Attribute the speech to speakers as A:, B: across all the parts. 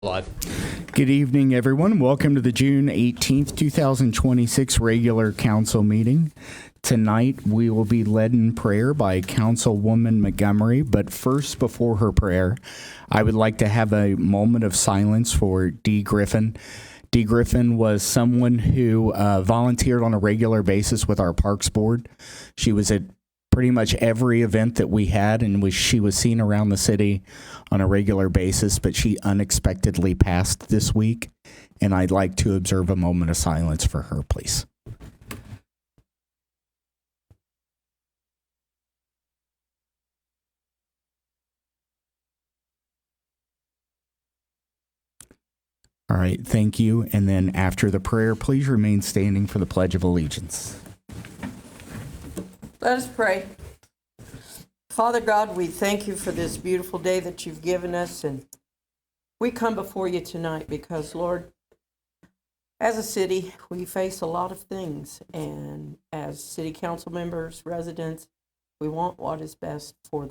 A: Live.
B: Good evening, everyone. Welcome to the June 18th, 2026 regular council meeting. Tonight, we will be led in prayer by Councilwoman Montgomery. But first, before her prayer, I would like to have a moment of silence for Dee Griffin. Dee Griffin was someone who volunteered on a regular basis with our Parks Board. She was at pretty much every event that we had, and she was seen around the city on a regular basis, but she unexpectedly passed this week, and I'd like to observe a moment of silence for her, please. All right, thank you. And then after the prayer, please remain standing for the Pledge of Allegiance.
C: Let us pray. Father God, we thank you for this beautiful day that you've given us, and we come before you tonight because, Lord, as a city, we face a lot of things, and as city council members, residents, we want what is best for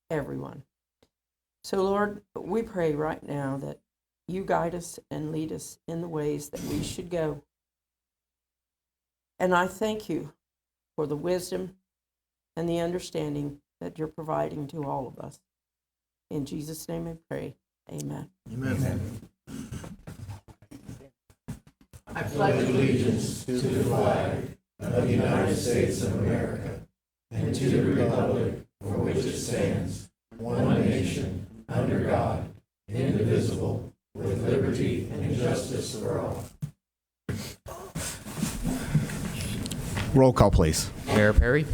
C: everyone. So, Lord, we pray right now that you guide us and lead us in the ways that we should go. And I thank you for the wisdom and the understanding that you're providing to all of us. In Jesus' name I pray. Amen.
D: Amen. I pledge allegiance to the flag of the United States of America and to the republic for which it stands, one nation, under God, indivisible, with liberty and justice for all.
B: Roll call, please.
A: Mayor Perry,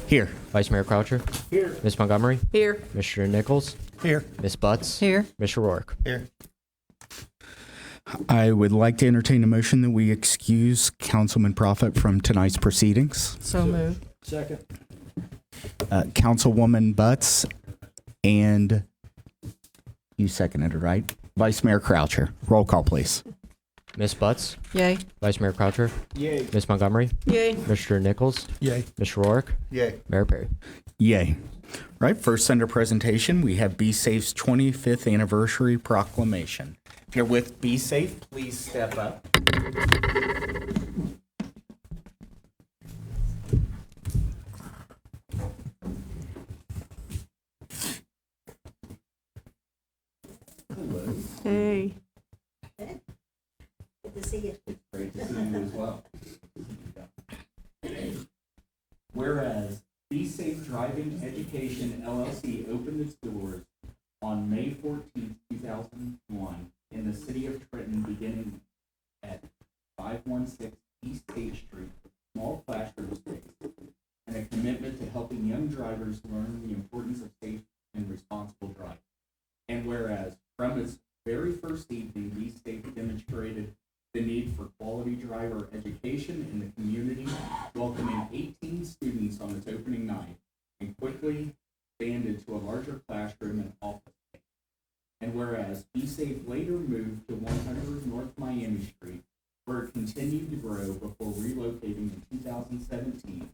B: Here.
A: Vice Mayor Croucher,
D: Here.
A: Ms. Montgomery,
C: Here.
A: Mr. Nichols,
D: Here.
A: Ms. Butts,
C: Here.
A: Mr. Rourke.
D: Here.
B: I would like to entertain a motion that we excuse Councilman Prophet from tonight's proceedings.
C: So moved.
D: Second.
B: Councilwoman Butts, and you seconded it, right? Vice Mayor Croucher. Roll call, please.
A: Ms. Butts,
C: Yay.
A: Vice Mayor Croucher,
D: Yay.
A: Ms. Montgomery,
C: Yay.
A: Mr. Nichols,
D: Yay.
A: Mr. Rourke,
D: Yay.
A: Mayor Perry.
B: Yay. Right, first under presentation, we have Be Safe's 25th anniversary proclamation. If you're with Be Safe, please step up.
C: Hey.
E: Good to see you.
B: Great to see you as well. Whereas Be Safe Driving Education LLC opened its doors on May 14th, 2001 in the city of Trenton, beginning at 516 East State Street, with small classroom space, and a commitment to helping young drivers learn the importance of safe and responsible driving. And whereas from its very first evening, Be Safe demonstrated the need for quality driver education in the community, welcoming 18 students on its opening night, and quickly expanded to a larger classroom and office space. And whereas Be Safe later moved to 100 North Miami Street, where it continued to grow before relocating in 2017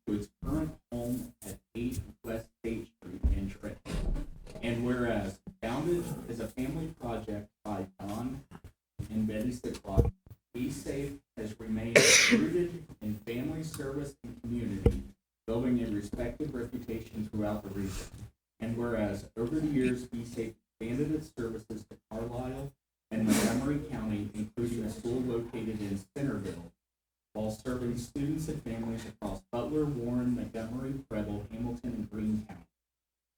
B: to its current home at 8 West State Street in Trenton. And whereas founded as a family project by Don and Betty Sicklock, Be Safe has remained rooted in family service and community, building a respected reputation throughout the region. And whereas over the years, Be Safe expanded its services to Carlisle and Montgomery County, including a school located in Centerville, while serving students and families across Butler, Warren, Montgomery, Preble, Hamilton, and Greene County.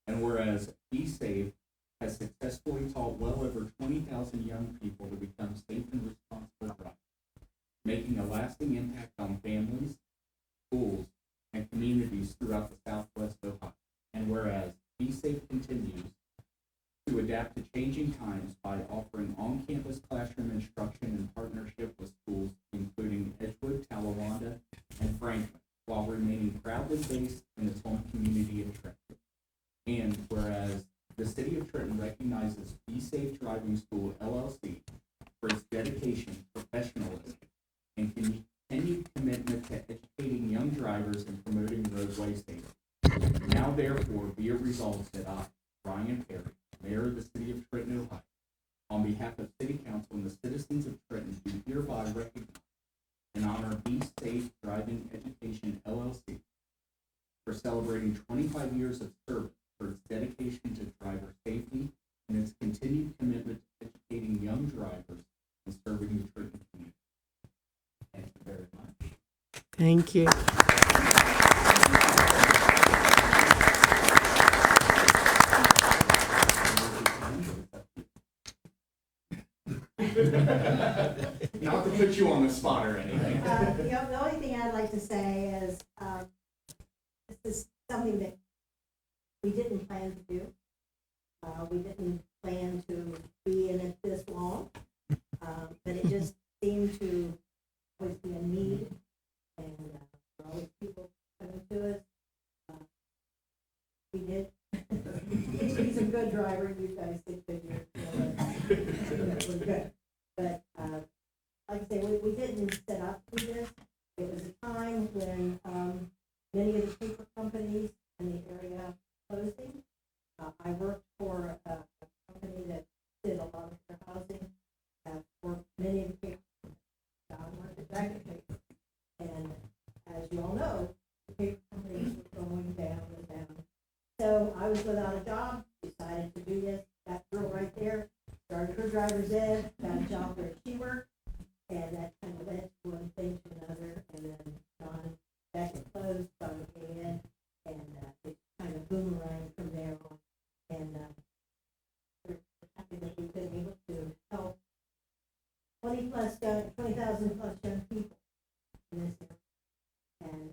B: And whereas Be Safe has successfully taught well over 20,000 young people to become safe and responsible drivers, making a lasting impact on families, schools, and communities throughout the Southwest Ohio. And whereas Be Safe continues to adapt to changing times by offering on-campus classroom instruction in partnership with schools including Edgewood, Talawanda, and Franklin, while remaining proudly based in its home community of Trenton. And whereas the City of Trenton recognizes Be Safe Driving School, LLC, for its dedication, professionalism, and continued commitment to educating young drivers and promoting roadway safety. Now, therefore, be it resolved that I, Brian Perry, Mayor of the City of Trenton, Ohio, on behalf of City Council and the citizens of Trenton, do hereby recognize and honor Be Safe Driving Education LLC for celebrating 25 years of service, for its dedication to driver safety and its continued commitment to educating young drivers and serving the Trenton community. Thank you very much.
C: Thank you.
B: Not to put you on the spot or anything.
E: The only thing I'd like to say is, this is something that we didn't plan to do. We didn't plan to be in it this long, but it just seemed to always be a need, and for all these people coming to us, we did. He's a good driver, you guys did figure, we're good. But like I say, we didn't set up for this. It was a time when many of the paper companies in the area were closing. I worked for a company that did a lot of fair housing for many of the paper companies, Jacket Paper. And as you all know, the paper companies were going down and down. So I was without a job, decided to do this. That girl right there started her driver's ed, got a job where she worked, and that kind of led to one thing to another. And then John Jacket closed, John came in, and it kind of boomeranged from there on. And we're happy that we've been able to help 20,000 plus young people in this area. And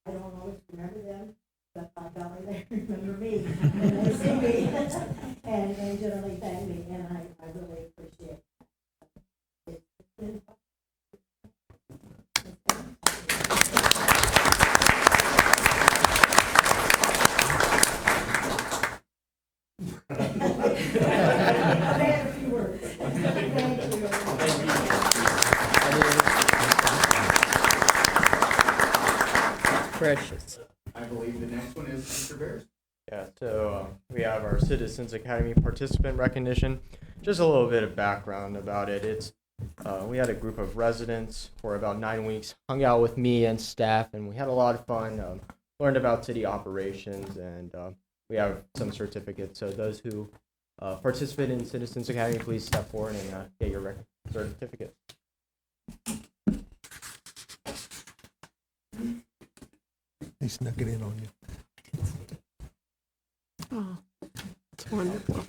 E: I don't always remember them, but by golly, they remember me, and they see me, and generally thank me, and I really appreciate it. It's been fun. I had a few words. Thank you.
C: Precious.
B: I believe the next one is Mr. Bears.
A: Yeah, so we have our Citizens Academy participant recognition. Just a little bit of background about it. It's we had a group of residents for about 9 weeks, hung out with me and staff, and we had a lot of fun. Learned about city operations, and we have some certificates. So those who participate in Citizens Academy, please step forward and get your certificate.
D: He snuck it in on you.
C: Oh, it's wonderful.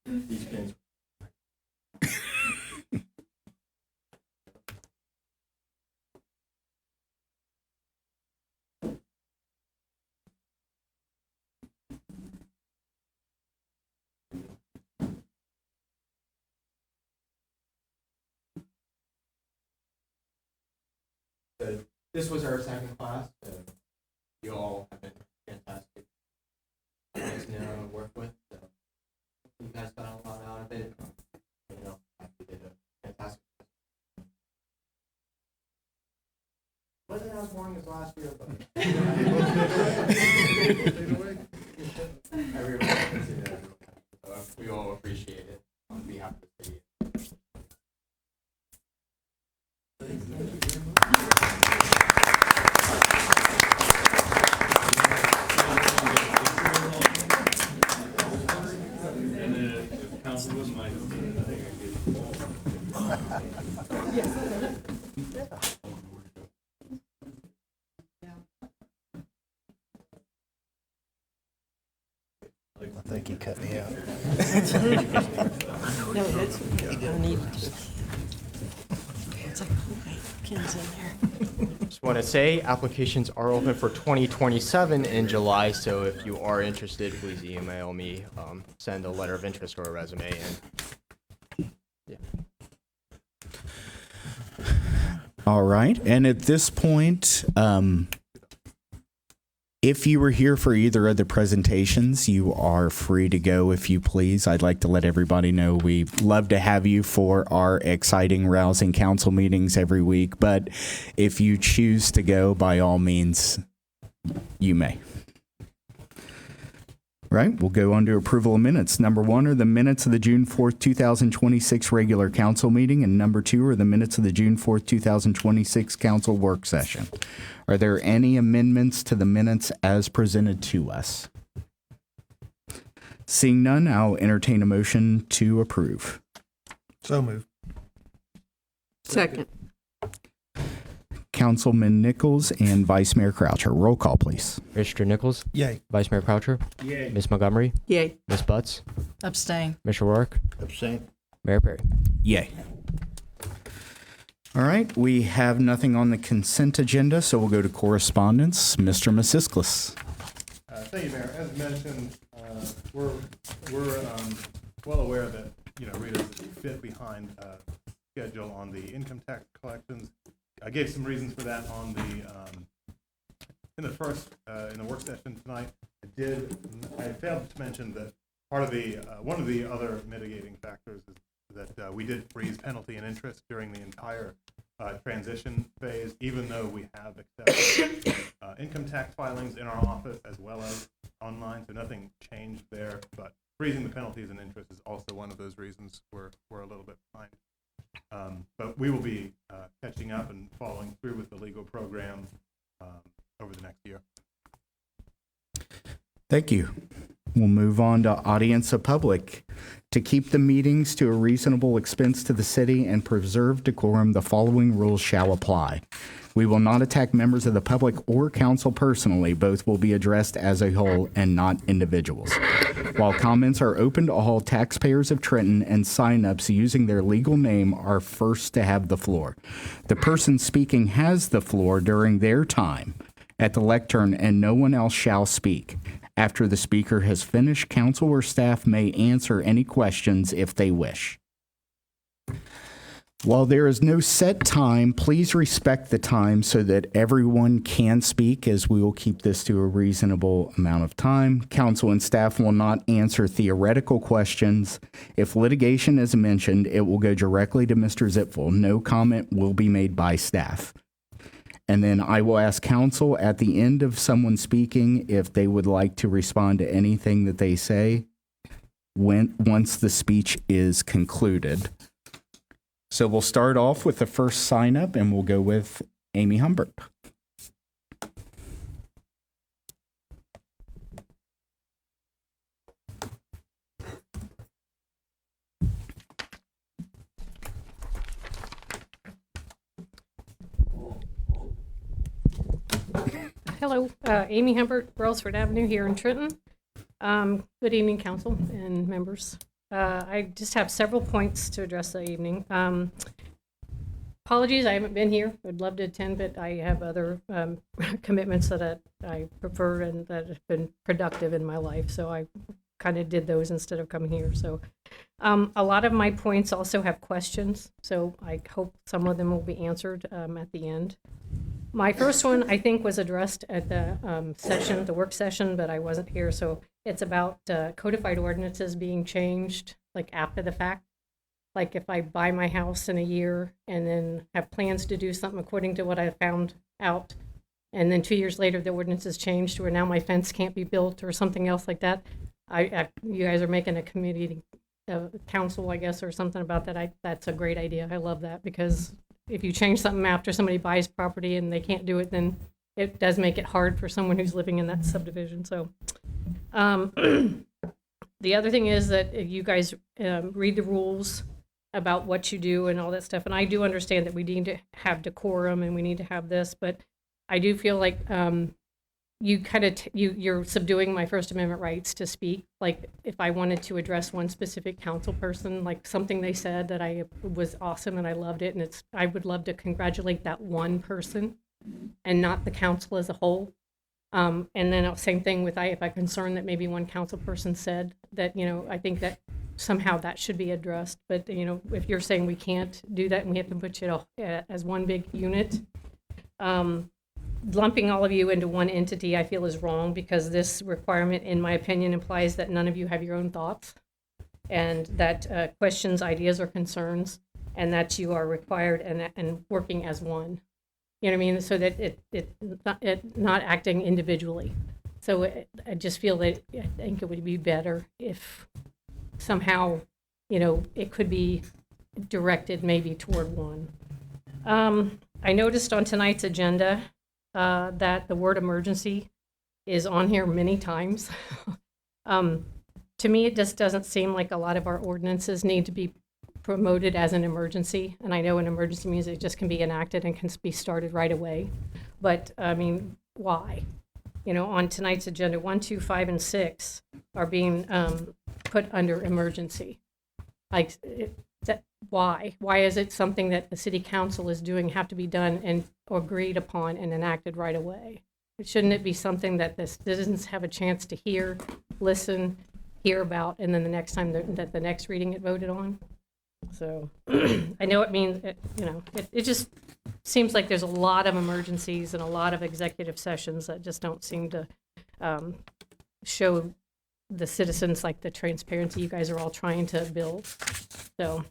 A: These pins. This was our second class. You all have been fantastic. Nice to work with. So you guys got a lot out of it. You know, you did a fantastic. Wasn't as boring as last year, but everyone can see that. So we all appreciate it on behalf of the city.
D: I think he cut me out.
C: No, that's, I need to. It's like, oh, wait, Ken's in there.
A: want to say applications are open for 2027 in July, so if you are interested, please email me, send a letter of interest or a resume, and yeah.
F: All right. And at this point, if you were here for either of the presentations, you are free to go if you please. I'd like to let everybody know we love to have you for our exciting, rousing council meetings every week. But if you choose to go, by all means, you may. Right, we'll go on to approval of minutes. Number 1 are the minutes of the June 4th, 2026 regular council meeting, and number 2 are the minutes of the June 4th, 2026 council work session. Are there any amendments to the minutes as presented to us? Seeing none, I'll entertain a motion to approve.
D: So moved.
C: Second.
F: Councilman Nichols and Vice Mayor Croucher. Roll call, please.
A: Mr. Nichols,
D: Yay.
A: Vice Mayor Croucher,
B: Yay.
A: Ms. Montgomery,
C: Yay.
A: Ms. Butts,
G: Abstain.
A: Mr. Rourke,
D: Abstain.
A: Mayor Perry.
F: Yay. All right, we have nothing on the consent agenda, so we'll go to correspondence. Mr. Masisklis.
H: Thank you, Mayor. As mentioned, we're well aware that, Rita's a bit behind schedule on the income tax collections. I gave some reasons for that on in the work session tonight. I failed to mention that part of the one of the other mitigating factors is that we did freeze penalty and interest during the entire transition phase, even though we have accepted income tax filings in our office as well as online, so nothing changed there. But freezing the penalties and interest is also one of those reasons we're a little bit behind. But we will be catching up and following through with the legal program over the next year.
F: Thank you. We'll move on to audience of public. To keep the meetings to a reasonable expense to the city and preserve decorum, the following rules shall apply. We will not attack members of the public or council personally. Both will be addressed as a whole and not individuals. While comments are open to all, taxpayers of Trenton and signups using their legal name are first to have the floor. The person speaking has the floor during their time at the lectern, and no one else shall speak. After the speaker has finished, council or staff may answer any questions if they wish. While there is no set time, please respect the time so that everyone can speak, as we will keep this to a reasonable amount of time. Council and staff will not answer theoretical questions. If litigation is mentioned, it will go directly to Mr. Zipfel. No comment will be made by staff. And then I will ask council at the end of someone speaking if they would like to respond to anything that they say once the speech is concluded. So we'll start off with the first sign up, and we'll go with Amy Humbert.
G: Hello, Amy Humbert, Brailsford Avenue here in Trenton. Good evening, council and members. I just have several points to address this evening. Apologies, I haven't been here. Would love to attend, but I have other commitments that I prefer and that have been productive in my life. So I kind of did those instead of coming here. So a lot of my points also have questions. So I hope some of them will be answered at the end. My first one, I think, was addressed at the the work session, but I wasn't here. So it's about codified ordinances being changed, like after the fact. Like if I buy my house in a year and then have plans to do something according to what I found out, and then 2 years later the ordinance is changed where now my fence can't be built or something else like that. You guys are making a committee, council, I guess, or something about that. That's a great idea. I love that, because if you change something after somebody buys property and they can't do it, then it does make it hard for someone who's living in that subdivision. So the other thing is that you guys read the rules about what you do and all that stuff. And I do understand that we need to have decorum and we need to have this, but I do feel like you kind of you're subduing my First Amendment rights to speak. Like if I wanted to address one specific council person, like something they said that I was awesome and I loved it, and I would love to congratulate that one person and not the council as a whole. And then same thing with if I'm concerned that maybe one council person said that, I think that somehow that should be addressed. But, if you're saying we can't do that and we have to put it as one big unit, lumping all of you into one entity, I feel is wrong, because this requirement, in my opinion, implies that none of you have your own thoughts, and that questions, ideas, or concerns, and that you are required and working as one. You know what I mean? So that it not acting individually. So I just feel that I think it would be better if somehow, it could be directed maybe toward one. I noticed on tonight's agenda that the word emergency is on here many times. To me, it just doesn't seem like a lot of our ordinances need to be promoted as an emergency. And I know an emergency means it just can be enacted and can be started right away. But I mean, why? On tonight's agenda, 1, 2, 5, and 6 are being put under emergency. Why? Why is it something that the city council is doing have to be done and agreed upon and enacted right away? Shouldn't it be something that the citizens have a chance to hear, listen, hear about, and then the next time that the next reading get voted on? So I know it means, it just seems like there's a lot of emergencies and a lot of executive sessions that just don't seem to show the citizens like the transparency you guys are all trying to build. So,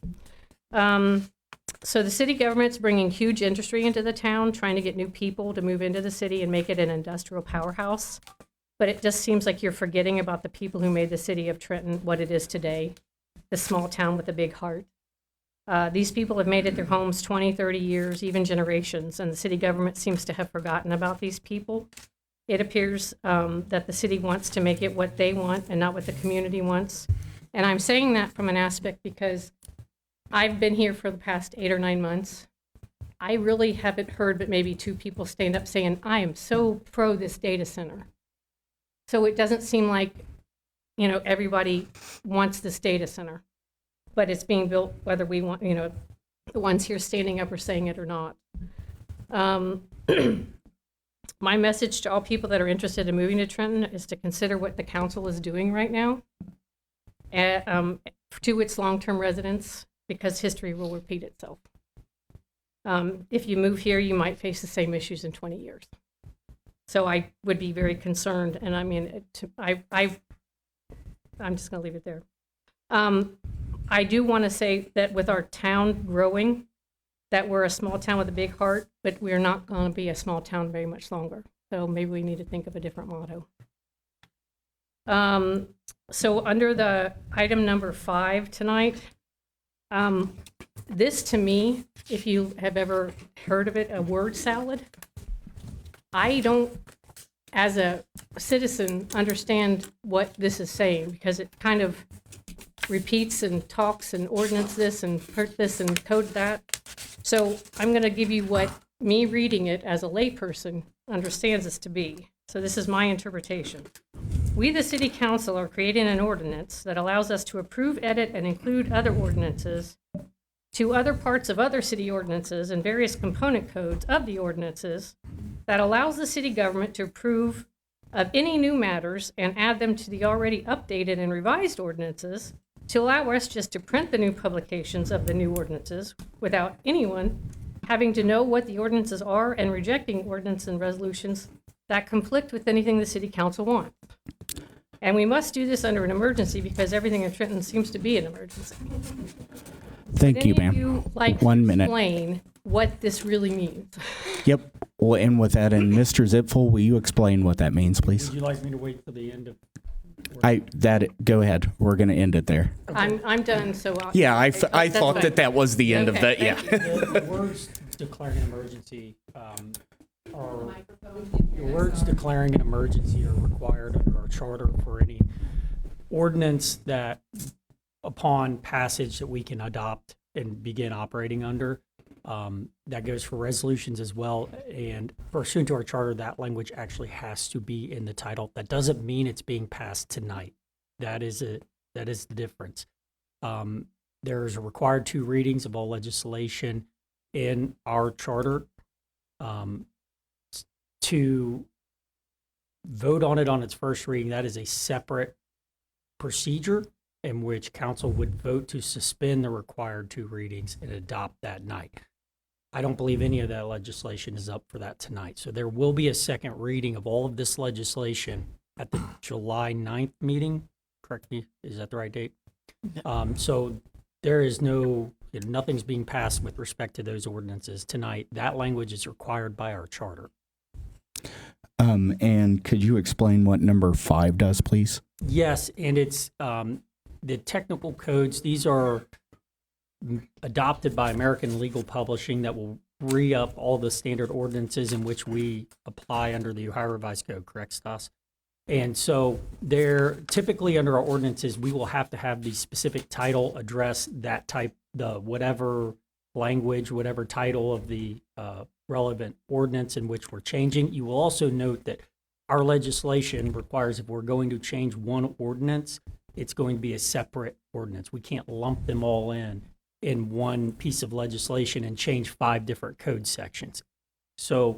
G: so the city government's bringing huge industry into the town, trying to get new people to move into the city and make it an industrial powerhouse. But it just seems like you're forgetting about the people who made the city of Trenton what it is today, the small town with a big heart. These people have made it their homes 20, 30 years, even generations, and the city government seems to have forgotten about these people. It appears that the city wants to make it what they want and not what the community wants. And I'm saying that from an aspect because I've been here for the past 8 or 9 months. I really haven't heard but maybe 2 people stand up saying, I am so pro this data center. So it doesn't seem like, everybody wants this data center, but it's being built whether we want, the ones here standing up are saying it or not. My message to all people that are interested in moving to Trenton is to consider what the council is doing right now to its long-term residents, because history will repeat itself. If you move here, you might face the same issues in 20 years. So I would be very concerned, and I mean, I'm just going to leave it there. I do want to say that with our town growing, that we're a small town with a big heart, but we're not going to be a small town very much longer. So maybe we need to think of a different motto. So under the item number 5 tonight, this to me, if you have ever heard of it, a word salad, I don't, as a citizen, understand what this is saying, because it kind of repeats and talks and ordinance this and hurt this and code that. So I'm going to give you what me reading it as a layperson understands this to be. So this is my interpretation. We, the city council, are creating an ordinance that allows us to approve, edit, and include other ordinances to other parts of other city ordinances and various component codes of the ordinances that allows the city government to approve of any new matters and add them to the already updated and revised ordinances to allow us just to print the new publications of the new ordinances without anyone having to know what the ordinances are and rejecting ordinance and resolutions that conflict with anything the city council wants. And we must do this under an emergency because everything in Trenton seems to be an emergency.
F: Thank you,
G: Would any
F: ma'am.
G: of you like
F: 1
G: to
F: minute.
G: explain what this really means?
F: Yep. We'll end with that. And Mr. Zipfel, will you explain what that means, please?
I: Would you like me to wait for the end of?
F: Go ahead. We're going to end it there.
G: I'm done, so I'll.
F: Yeah, I
G: that's
F: thought
G: fine.
F: that was the end of
G: Okay,
F: that. Yeah.
I: The words declaring an emergency are, the words declaring an emergency are required under our charter for any ordinance that upon passage that we can adopt and begin operating under. That goes for resolutions as well. And pursuant to our charter, that language actually has to be in the title. That doesn't mean it's being passed tonight. That is the difference. There's required 2 readings of all legislation in our charter. to vote on it on its first reading, that is a separate procedure in which council would vote to suspend the required 2 readings and adopt that night. I don't believe any of that legislation is up for that tonight. So there will be a second reading of all of this legislation at the July 9th meeting. Correct me, is that the right date? So there is nothing's being passed with respect to those ordinances tonight. That language is required by our charter.
F: And could you explain what number 5 does, please?
I: Yes, and it's the technical codes. These are adopted by American Legal Publishing that will re-up all the standard ordinances in which we apply under the Ohio Revised Code, correct, Stas? And so they're typically under our ordinances, we will have to have the specific title address that type, the whatever language, whatever title of the relevant ordinance in which we're changing. You will also note that our legislation requires if we're going to change one ordinance, it's going to be a separate ordinance. We can't lump them all in one piece of legislation and change 5 different code sections. So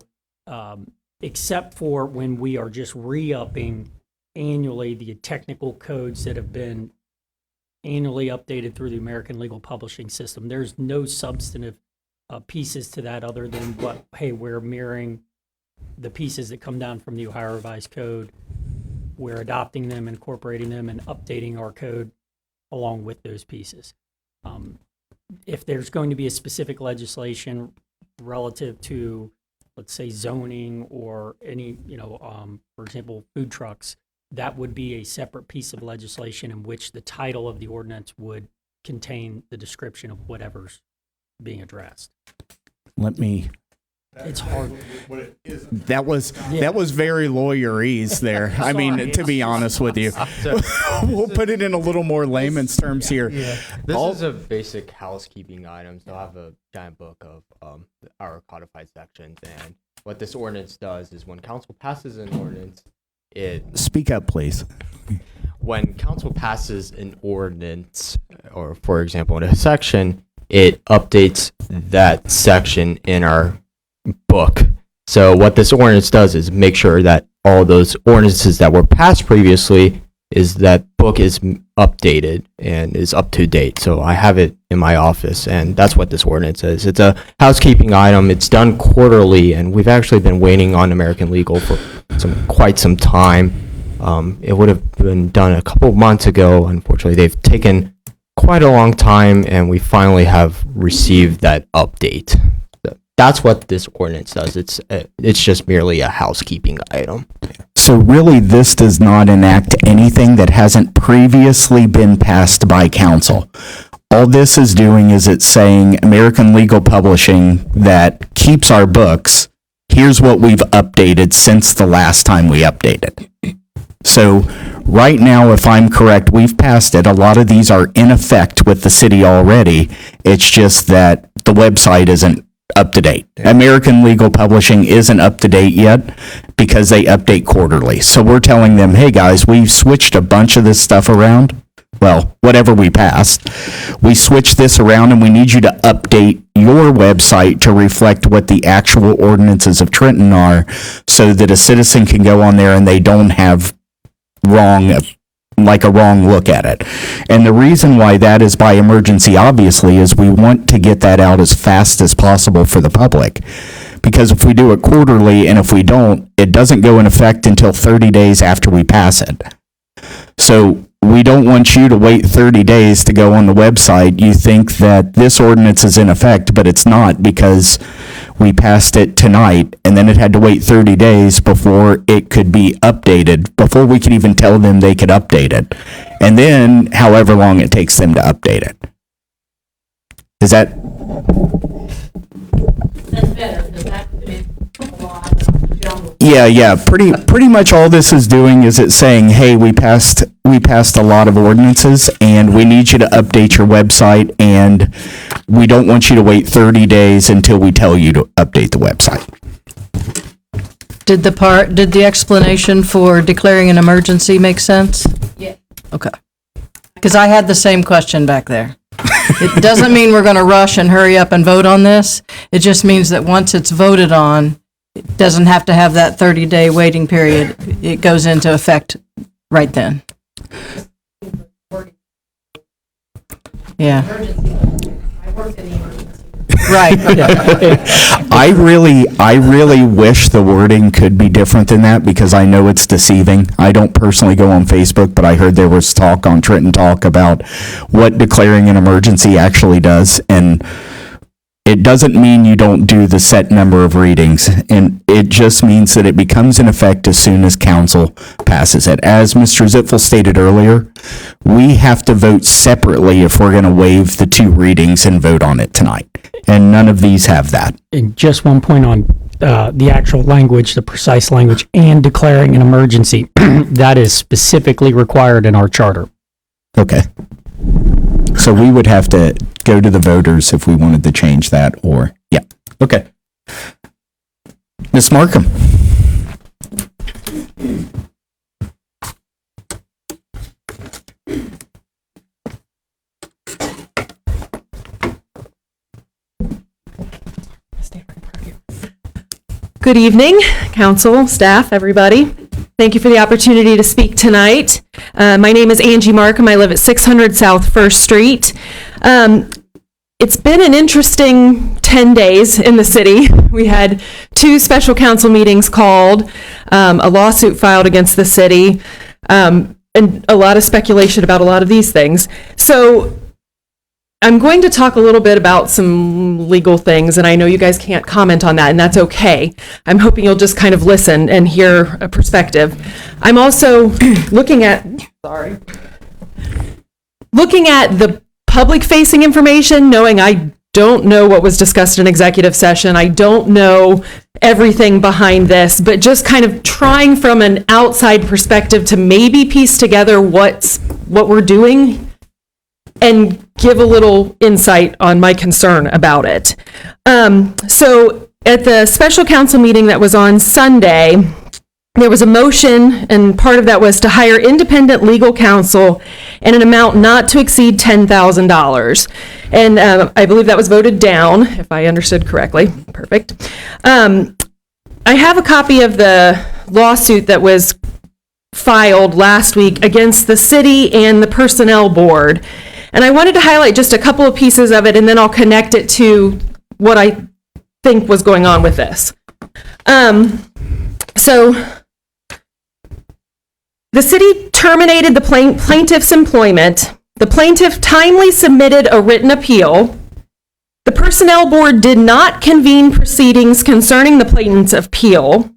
I: except for when we are just re-upping annually the technical codes that have been annually updated through the American Legal Publishing System, there's no substantive pieces to that other than what, hey, we're mirroring the pieces that come down from the Ohio Revised Code. We're adopting them, incorporating them, and updating our code along with those pieces. If there's going to be a specific legislation relative to, let's say, zoning or any, for example, food trucks, that would be a separate piece of legislation in which the title of the ordinance would contain the description of whatever's being addressed. It's hard.
H: What it is.
F: That was very lawyerese there. I mean, to be honest with you, we'll put it in a little more layman's terms here.
A: This is a basic housekeeping item. So I have a giant book of our codified sections, and what this ordinance does is when council passes an ordinance,
F: Speak up, please.
A: when council passes an ordinance, or for example, in a section, it updates that section in our book. So what this ordinance does is make sure that all those ordinances that were passed previously is that book is updated and is up to date. So I have it in my office, and that's what this ordinance is. It's a housekeeping item. It's done quarterly, and we've actually been waiting on American Legal for quite some time. It would have been done a couple of months ago. Unfortunately, they've taken quite a long time, and we finally have received that update. That's what this ordinance does. It's just merely a housekeeping item.
F: So really, this does not enact anything that hasn't previously been passed by council. All this is doing is it's saying American Legal Publishing that keeps our books, here's what we've updated since the last time we updated. So right now, if I'm correct, we've passed it. A lot of these are in effect with the city already. It's just that the website isn't up to date. American Legal Publishing isn't up to date yet because they update quarterly. So we're telling them, hey guys, we've switched a bunch of this stuff around. Well, whatever we passed, we switched this around and we need you to update your website to reflect what the actual ordinances of Trenton are so that a citizen can go on there and they don't have a wrong look at it. And the reason why that is by emergency, obviously, is we want to get that out as fast as possible for the public. Because if we do it quarterly and if we don't, it doesn't go in effect until 30 days after we pass it. So we don't want you to wait 30 days to go on the website. You think that this ordinance is in effect, but it's not because we passed it tonight and then it had to wait 30 days before it could be updated, before we could even tell them they could update it. And then however long it takes them to update it. Is that?
G: That's better, because that is a lot of jumble.
F: Yeah. Pretty much all this is doing is it's saying, hey, we passed a lot of ordinances and we need you to update your website and we don't want you to wait 30 days until we tell you to update the website.
J: Did the explanation for declaring an emergency make sense?
G: Yeah.
J: Okay. Because I had the same question back there. It doesn't mean we're going to rush and hurry up and vote on this. It just means that once it's voted on, it doesn't have to have that 30-day waiting period. It goes into effect right then. Yeah.
E: I work in the emergency.
J: Right.
F: I really wish the wording could be different than that because I know it's deceiving. I don't personally go on Facebook, but I heard there was talk on Trenton Talk about what declaring an emergency actually does. And it doesn't mean you don't do the set number of readings, and it just means that it becomes in effect as soon as council passes it. As Mr. Zipfel stated earlier, we have to vote separately if we're going to waive the 2 readings and vote on it tonight, and none of these have that.
I: And just one point on the actual language, the precise language, and declaring an emergency. That is specifically required in our charter.
F: Okay. So we would have to go to the voters if we wanted to change that, or, yeah. Okay. Ms. Markham.
K: Good evening, council, staff, everybody. Thank you for the opportunity to speak tonight. My name is Angie Markham. I live at 600 South First Street. It's been an interesting 10 days in the city. We had 2 special council meetings called, a lawsuit filed against the city, and a lot of speculation about a lot of these things. So I'm going to talk a little bit about some legal things, and I know you guys can't comment on that, and that's okay. I'm hoping you'll just kind of listen and hear a perspective. I'm also looking at the public-facing information, knowing I don't know what was discussed in executive session. I don't know everything behind this, but just kind of trying from an outside perspective to maybe piece together what we're doing and give a little insight on my concern about it. So at the special council meeting that was on Sunday, there was a motion, and part of that was to hire independent legal counsel in an amount not to exceed $10,000. And I believe that was voted down, if I understood correctly. Perfect. I have a copy of the lawsuit that was filed last week against the city and the personnel board. And I wanted to highlight just a couple of pieces of it, and then I'll connect it to what I think was going on with this. So the city terminated the plaintiff's employment. The plaintiff timely submitted a written appeal. The personnel board did not convene proceedings concerning the plaintiff's appeal.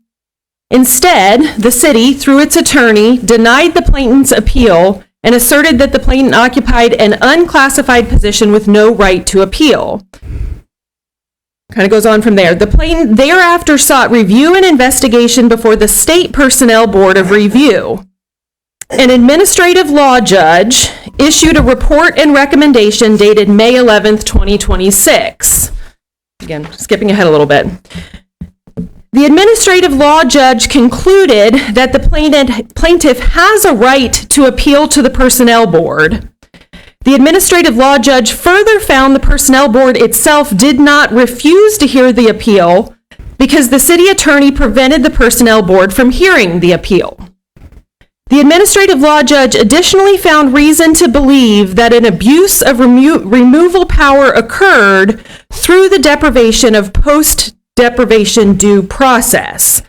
K: Instead, the city, through its attorney, denied the plaintiff's appeal and asserted that the plaintiff occupied an unclassified position with no right to appeal. Kind of goes on from there. The plaintiff thereafter sought review and investigation before the State Personnel Board of Review. An administrative law judge issued a report and recommendation dated May 11th, 2026. Again, skipping ahead a little bit. The administrative law judge concluded that the plaintiff has a right to appeal to the personnel board. The administrative law judge further found the personnel board itself did not refuse to hear the appeal because the city attorney prevented the personnel board from hearing the appeal. The administrative law judge additionally found reason to believe that an abuse of removal power occurred through the deprivation of post-deprivation due process.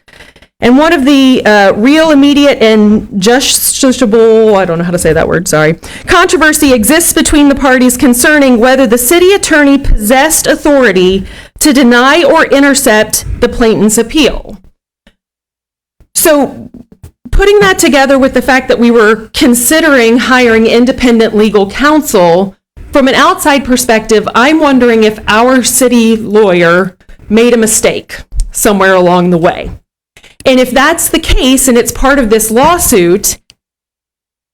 K: And one of the real, immediate, and justiciable, I don't know how to say that word, sorry, controversy exists between the parties concerning whether the city attorney possessed authority to deny or intercept the plaintiff's appeal. So, putting that together with the fact that we were considering hiring independent legal counsel, from an outside perspective, I'm wondering if our city lawyer made a mistake somewhere along the way. And if that's the case and it's part of this lawsuit,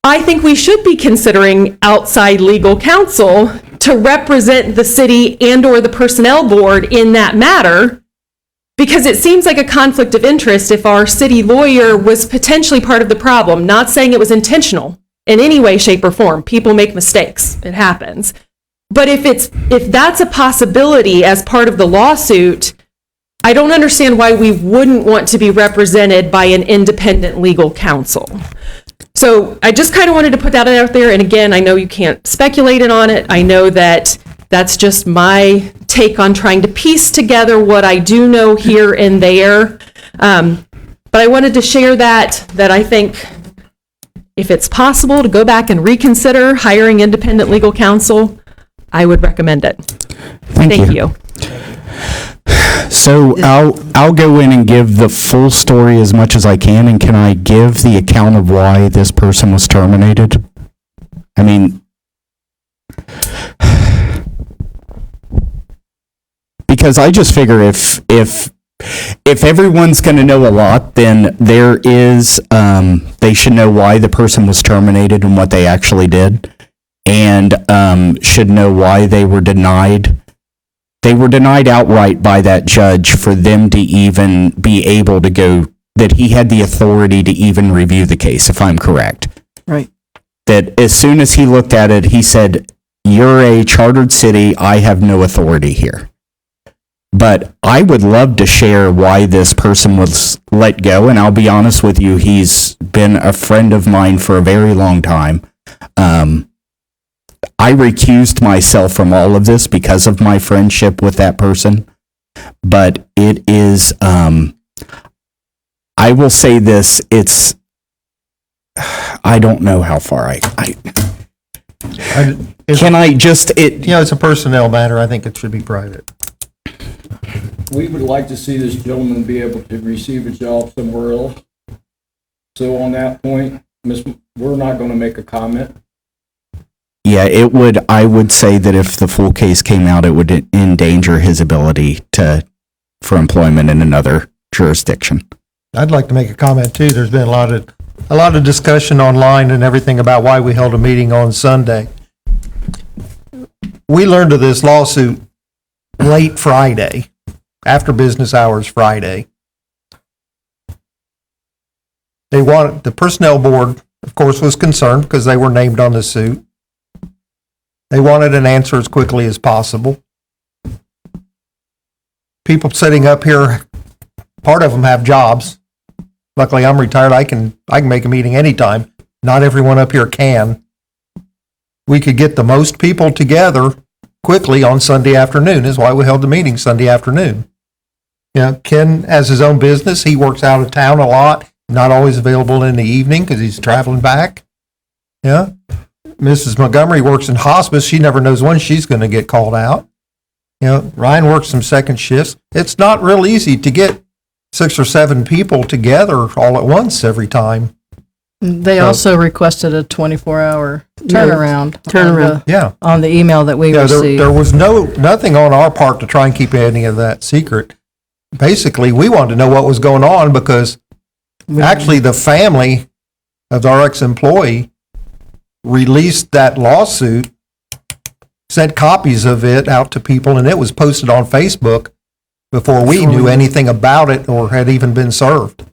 K: I think we should be considering outside legal counsel to represent the city and or the personnel board in that matter, because it seems like a conflict of interest if our city lawyer was potentially part of the problem. Not saying it was intentional in any way, shape, or form. People make mistakes. It happens. But if that's a possibility as part of the lawsuit, I don't understand why we wouldn't want to be represented by an independent legal counsel. So I just kind of wanted to put that out there. And again, I know you can't speculate on it. I know that that's just my take on trying to piece together what I do know here and there. But I wanted to share that I think if it's possible to go back and reconsider hiring independent legal counsel, I would recommend it. Thank you.
F: So I'll go in and give the full story as much as I can, and can I give the account of why this person was terminated? I mean, because I just figure if everyone's going to know a lot, then there is they should know why the person was terminated and what they actually did, and should know why they were denied. They were denied outright by that judge for them to even be able to go, that he had the authority to even review the case, if I'm correct.
J: Right.
F: That as soon as he looked at it, he said, "You're a chartered city, I have no authority here." But I would love to share why this person was let go, and I'll be honest with you, he's been a friend of mine for a very long time. I recused myself from all of this because of my friendship with that person. But it is, I will say this, it's, I don't know how far can I just,
D: it's a personnel matter. I think it should be private.
L: We would like to see this gentleman be able to receive a job somewhere else. So on that point, we're not going to make a comment.
F: yeah, it would, I would say that if the full case came out, it would endanger his ability for employment in another jurisdiction.
D: I'd like to make a comment too. There's been a lot of discussion online and everything about why we held a meeting on Sunday. We learned of this lawsuit late Friday, after business hours Friday. The personnel board, of course, was concerned because they were named on the suit. They wanted an answer as quickly as possible. People sitting up here, part of them have jobs. Luckily, I'm retired. I can make a meeting anytime. Not everyone up here can. We could get the most people together quickly on Sunday afternoon, is why we held the meeting Sunday afternoon. Ken has his own business. He works out of town a lot, not always available in the evening because he's traveling back. Yeah. Mrs. Montgomery works in hospice. She never knows when she's going to get called out. Ryan works some second shifts. It's not real easy to get 6 or 7 people together all at once every time.
J: They also requested a 24-hour turnaround.
D: Yeah.
J: On the email that we received.
D: There was nothing on our part to try and keep any of that secret. Basically, we wanted to know what was going on because actually the family of our ex-employee released that lawsuit, sent copies of it out to people, and it was posted on Facebook before we knew anything about it or had even been served.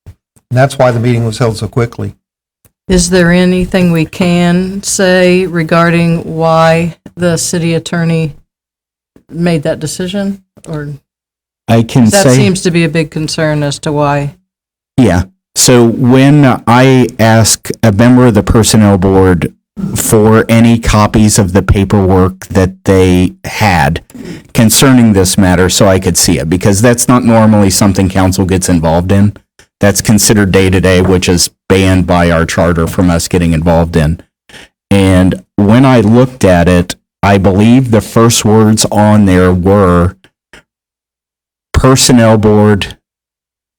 D: And that's why the meeting was held so quickly.
J: Is there anything we can say regarding why the city attorney made that decision? Or
F: I can
J: that
F: say,
J: seems to be a big concern as to why.
F: yeah. So when I ask a member of the personnel board for any copies of the paperwork that they had concerning this matter so I could see it, because that's not normally something council gets involved in. That's considered day-to-day, which is banned by our charter from us getting involved in. And when I looked at it, I believe the first words on there were personnel board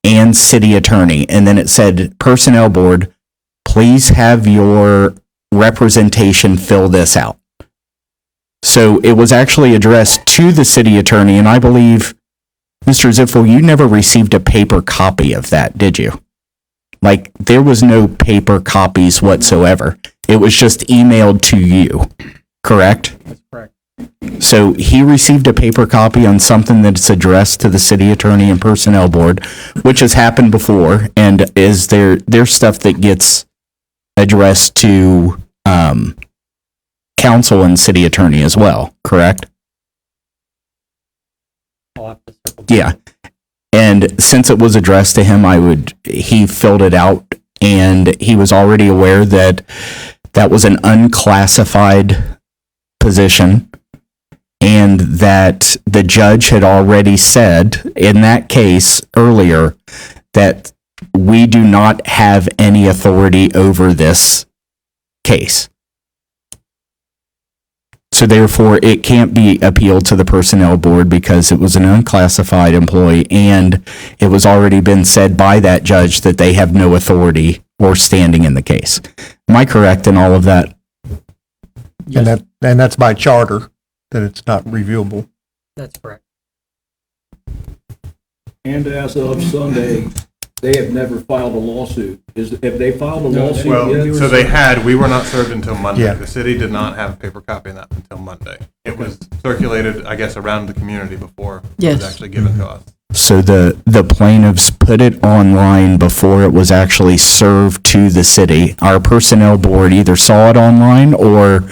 F: and city attorney. And then it said, personnel board, please have your representation fill this out. So it was actually addressed to the city attorney, and I believe, Mr. Ziffel, you never received a paper copy of that, did you? Like, there was no paper copies whatsoever. It was just emailed to you, correct?
H: That's correct.
F: So he received a paper copy on something that's addressed to the city attorney and personnel board, which has happened before, and is there's stuff that gets addressed to council and city attorney as well, correct?
I: I'll have to circle
F: Yeah. And since it was addressed to him, he filled it out, and he was already aware that that was an unclassified position, and that the judge had already said in that case earlier that we do not have any authority over this case. So therefore, it can't be appealed to the personnel board because it was an unclassified employee, and it was already been said by that judge that they have no authority or standing in the case. Am I correct in all of that?
I: Yes,
M: And that's by charter, that it's not reviewable.
I: that's correct.
L: And as of Sunday, they have never filed a lawsuit. Have they filed a lawsuit
H: Well,
L: yet?
H: so they had, we were not served until Monday.
M: Yeah.
H: The city did not have a paper copy of that until Monday. It was circulated, I guess, around the community before it
J: Yes.
H: was actually given to us.
F: So the plaintiffs put it online before it was actually served to the city. Our personnel board either saw it online or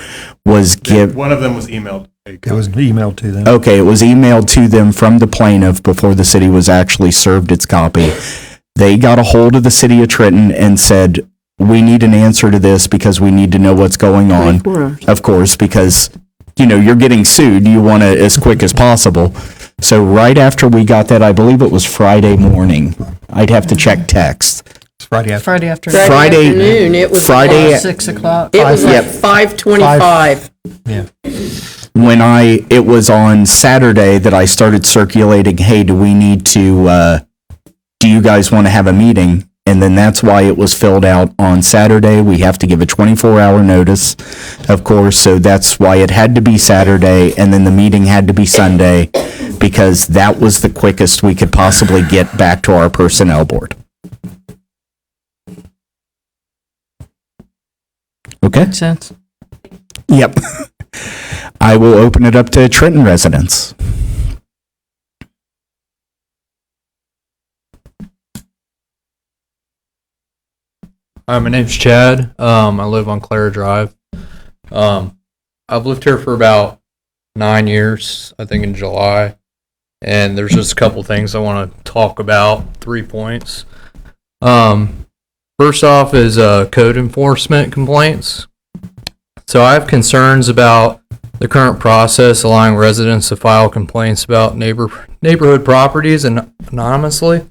F: was
H: One of them was emailed.
M: It was emailed to them.
F: Okay, it was emailed to them from the plaintiff before the city was actually served its copy. They got a hold of the city of Trenton and said, we need an answer to this because we need to know what's going on.
C: 24 hours.
F: Of course, because, you're getting sued, you want it as quick as possible. So right after we got that, I believe it was Friday morning. I'd have to check text.
M: It's Friday afternoon.
J: Friday afternoon.
F: Friday-
C: afternoon, it was
F: Friday-
C: like,
J: 6 o'clock.
C: it was like
F: Yep.
C: 5:25.
M: Yeah.
F: When it was on Saturday that I started circulating, hey, do you guys want to have a meeting? And then that's why it was filled out on Saturday. We have to give a 24-hour notice, of course, so that's why it had to be Saturday, and then the meeting had to be Sunday, because that was the quickest we could possibly get back to our personnel board. Okay?
J: Makes sense.
F: Yep. I will open it up to Trenton residents.
N: Hi, my name's Chad. I live on Clara Drive. I've lived here for about 9 years, I think in July. And there's just a couple things I want to talk about, 3 points. First off is code enforcement complaints. So I have concerns about the current process allowing residents to file complaints about neighborhood properties anonymously.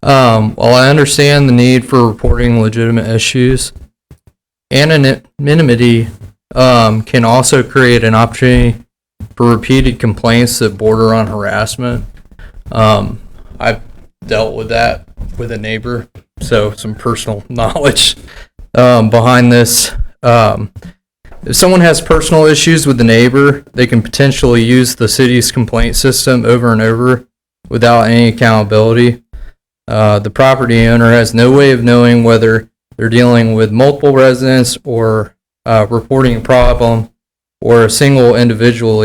N: While I understand the need for reporting legitimate issues, anonymity can also create an opportunity for repeated complaints that border on harassment. I've dealt with that with a neighbor, so some personal knowledge behind this. If someone has personal issues with the neighbor, they can potentially use the city's complaint system over and over without any accountability. The property owner has no way of knowing whether they're dealing with multiple residents or reporting a problem, or a single individual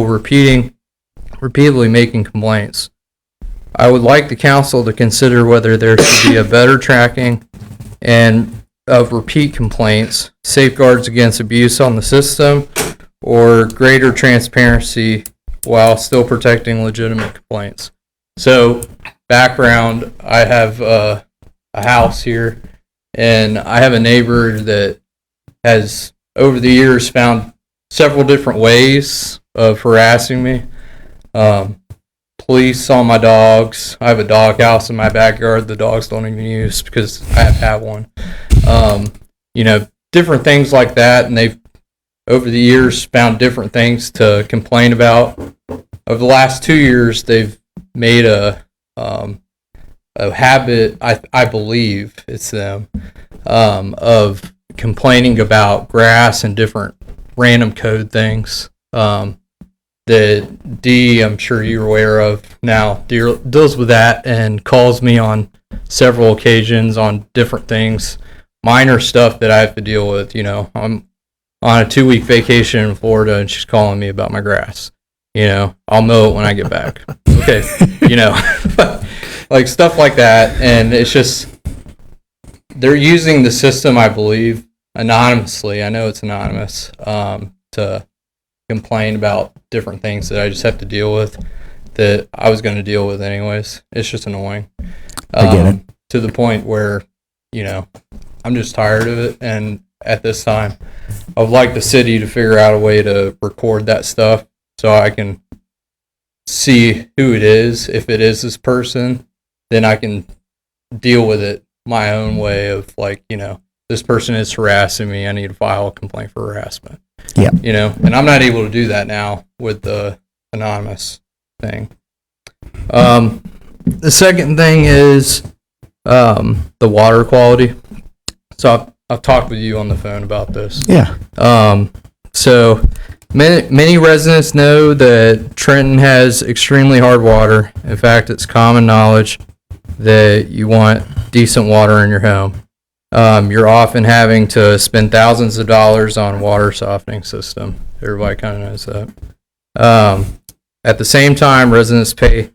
N: repeatedly making complaints. I would like the council to consider whether there should be a better tracking and of repeat complaints, safeguards against abuse on the system, or greater transparency while still protecting legitimate complaints. So, background, I have a house here, and I have a neighbor that has, over the years, found several different ways of harassing me. Police on my dogs. I have a dog house in my backyard the dogs don't even use because I have one. Different things like that, and they've, over the years, found different things to complain about. Over the last 2 years, they've made a habit, I believe it's them, of complaining about grass and different random code things that Dee, I'm sure you're aware of now, deals with that and calls me on several occasions on different things, minor stuff that I have to deal with. I'm on a 2-week vacation in Florida and she's calling me about my grass. I'll mow it when I get back. Okay, like stuff like that. And it's just, they're using the system, I believe, anonymously. I know it's anonymous, to complain about different things that I just have to deal with. that I was going to deal with anyways. It's just annoying.
F: I get it.
N: To the point where, I'm just tired of it. And at this time, I would like the city to figure out a way to record that stuff so I can see who it is. If it is this person, then I can deal with it my own way of this person is harassing me. I need to file a complaint for harassment.
F: Yeah.
N: And I'm not able to do that now with the anonymous thing. The second thing is the water quality. So I've talked with you on the phone about this.
F: Yeah.
N: So many residents know that Trenton has extremely hard water. In fact, it's common knowledge that you want decent water in your home. You're often having to spend thousands of dollars on water softening system. Everybody kind of knows that. At the same time, residents pay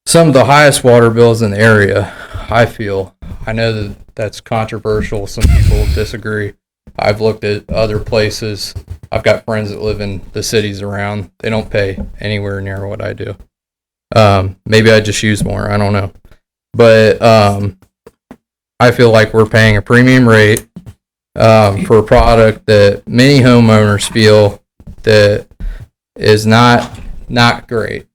N: some of the highest water bills in the area, I feel. I know that that's controversial. Some people disagree. I've looked at other places. I've got friends that live in the cities around. They don't pay anywhere near what I do. Maybe I just use more. I don't know. But I feel like we're paying a premium rate for a product that many homeowners feel that is not great,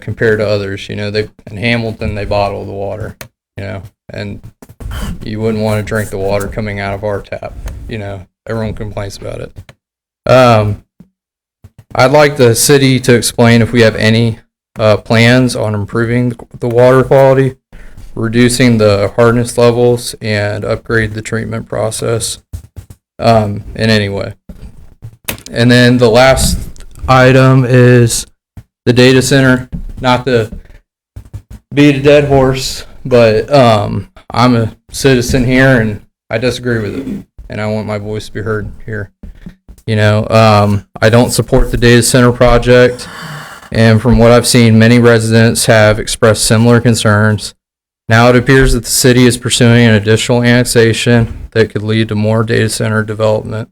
N: compared to others. In Hamilton, they bottle the water, and you wouldn't want to drink the water coming out of our tap. Everyone complains about it. I'd like the city to explain if we have any plans on improving the water quality, reducing the hardness levels, and upgrade the treatment process in any way. And then the last item is the data center. Not to beat a dead horse, but I'm a citizen here and I disagree with it, and I want my voice to be heard here. I don't support the data center project, and from what I've seen, many residents have expressed similar concerns. Now it appears that the city is pursuing an additional annexation that could lead to more data center development.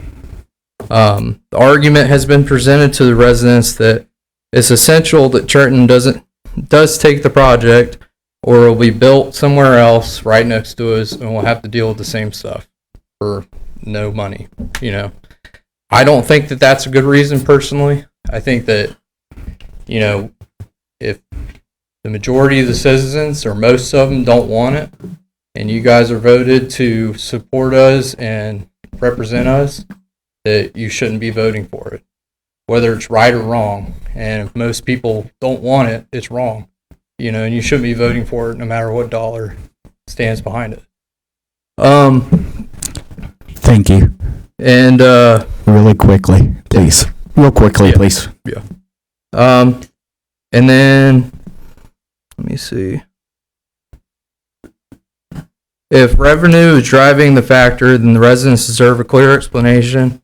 N: The argument has been presented to the residents that it's essential that Trenton does take the project, or it will be built somewhere else right next to us, and we'll have to deal with the same stuff for no money. I don't think that that's a good reason personally. I think that, if the majority of the citizens, or most of them, don't want it, and you guys are voted to support us and represent us, that you shouldn't be voting for it, whether it's right or wrong. And if most people don't want it, it's wrong, and you shouldn't be voting for it no matter what dollar stands behind it.
F: Thank you.
N: And
F: really quickly, please. Real quickly, please.
N: Yeah. And then let me see. If revenue is driving the factor, then the residents deserve a clear explanation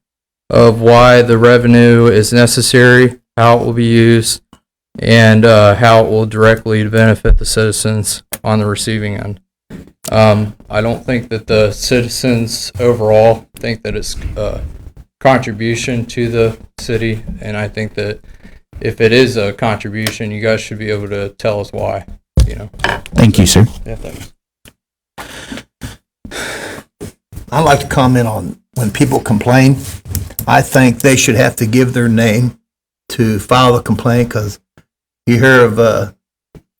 N: of why the revenue is necessary, how it will be used, and how it will directly benefit the citizens on the receiving end. I don't think that the citizens overall think that it's a contribution to the city, and I think that if it is a contribution, you guys should be able to tell us why.
F: Thank you, sir.
N: Yeah, thanks.
D: I'd like to comment on when people complain. I think they should have to give their name to file a complaint, because you hear of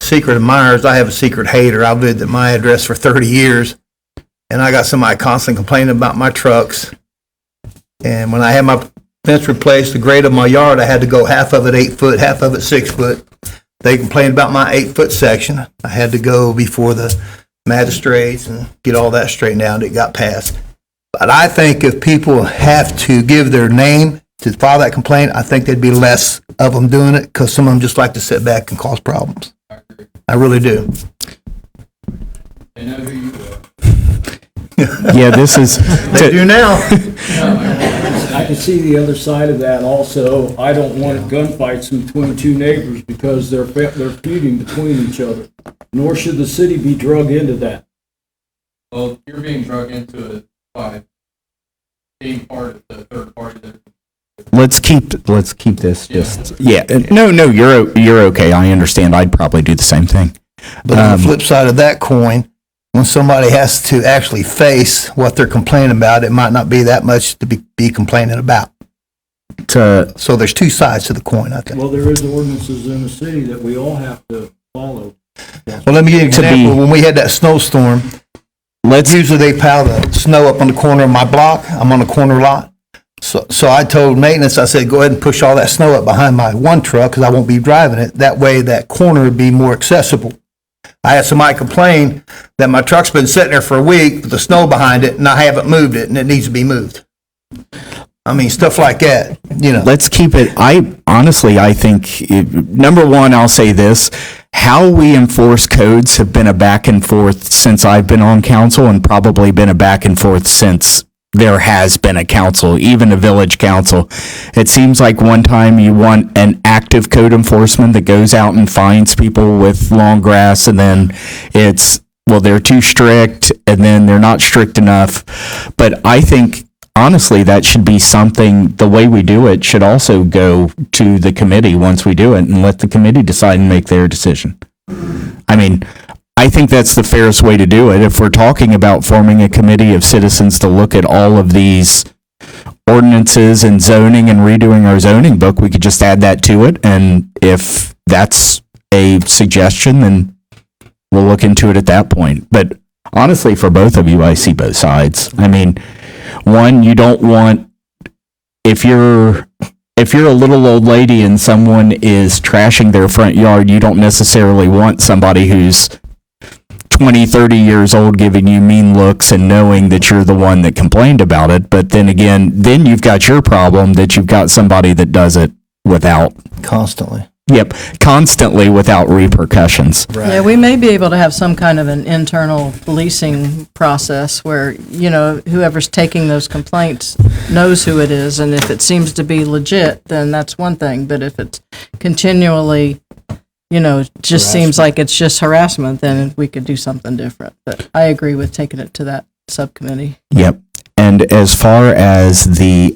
D: secret admirers. I have a secret hater. I've lived at my address for 30 years, and I got somebody constantly complaining about my trucks. And when I had my fence replaced, the grade of my yard, I had to go half of it 8 foot, half of it 6 foot. They complained about my 8 foot section. I had to go before the magistrates and get all that straightened out. It got passed. But I think if people have to give their name to file that complaint, I think there'd be less of them doing it, because some of them just like to sit back and cause problems. I really do.
N: They know who you are.
F: Yeah, this is.
D: They do now.
L: I can see the other side of that also. I don't want gunfights between two neighbors because they're feuding between each other. Nor should the city be drug into that.
N: Well, you're being drug into it by being part of the third party that
F: let's keep this just, yeah, no, you're okay. I understand. I'd probably do the same thing.
O: But on the flip side of that coin, when somebody has to actually face what they're complaining about, it might not be that much to be complaining about. So there's two sides to the coin, I think.
L: Well, there is ordinances in the city that we all have to follow.
O: Well, let me give you an example. When we had that snowstorm, usually they pile the snow up on the corner of my block. I'm on a corner lot. So I told maintenance, I said, go ahead and push all that snow up behind my one truck because I won't be driving it. That way that corner would be more accessible. I had somebody complain that my truck's been sitting there for a week with the snow behind it and I haven't moved it and it needs to be moved. I mean, stuff like that, you know.
F: Let's keep it, I think, number one, I'll say this, how we enforce codes have been a back and forth since I've been on council and probably been a back and forth since there has been a council, even a village council. It seems like one time you want an active code enforcement that goes out and finds people with long grass, and then it's, well, they're too strict, and then they're not strict enough. But I think, honestly, that should be something, the way we do it should also go to the committee once we do it, and let the committee decide and make their decision. I mean, I think that's the fairest way to do it. If we're talking about forming a committee of citizens to look at all of these ordinances and zoning and redoing our zoning book, we could just add that to it. And if that's a suggestion, then we'll look into it at that point. But honestly, for both of you, I see both sides. I mean, one, you don't want, if you're a little old lady and someone is trashing their front yard, you don't necessarily want somebody who's 20, 30 years old giving you mean looks and knowing that you're the one that complained about it. But then again, then you've got your problem that you've got somebody that does it without.
O: Constantly.
F: Yep, constantly without repercussions.
J: Yeah, we may be able to have some kind of an internal policing process where, you know, whoever's taking those complaints knows who it is, and if it seems to be legit, then that's one thing. But if it's continually, you know, just seems like it's just harassment, then we could do something different. But I agree with taking it to that subcommittee.
F: Yep. And as far as the,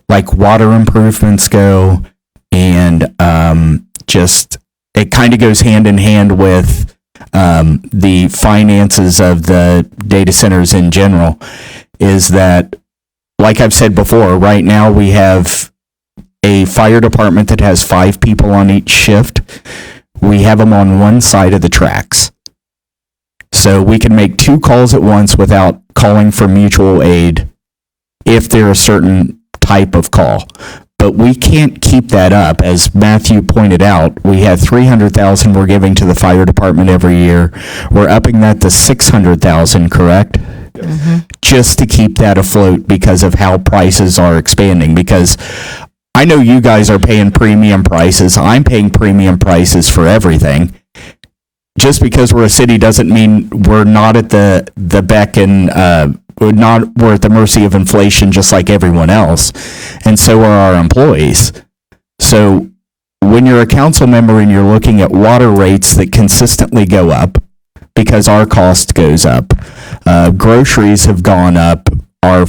F: like water improvements go, and just, it kind of goes hand in hand with the finances of the data centers in general, is that, like I've said before, right now we have a fire department that has 5 people on each shift. We have them on one side of the tracks. So we can make 2 calls at once without calling for mutual aid if they're a certain type of call. But we can't keep that up. As Matthew pointed out, we have $300,000 we're giving to the fire department every year. We're upping that to $600,000, correct? Just to keep that afloat because of how prices are expanding. Because I know you guys are paying premium prices. I'm paying premium prices for everything. Just because we're a city doesn't mean we're not at the beck and we're at the mercy of inflation just like everyone else. And so are our employees. So when you're a council member and you're looking at water rates that consistently go up because our cost goes up, groceries have gone up, our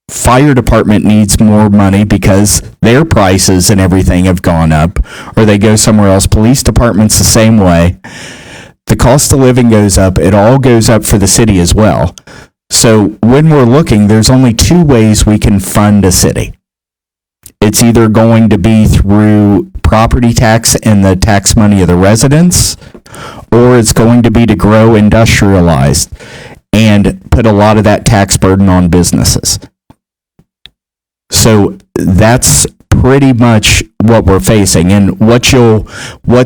F: fire department needs more money because their prices and everything have gone up, or they go somewhere else. Police department's the same way. The cost of living goes up. It all goes up for the city as well. So when we're looking, there's only 2 ways we can fund a city. It's either going to be through property tax and the tax money of the residents, or it's going to be to grow industrialized and put a lot of that tax burden on businesses. So that's pretty much what we're facing. And what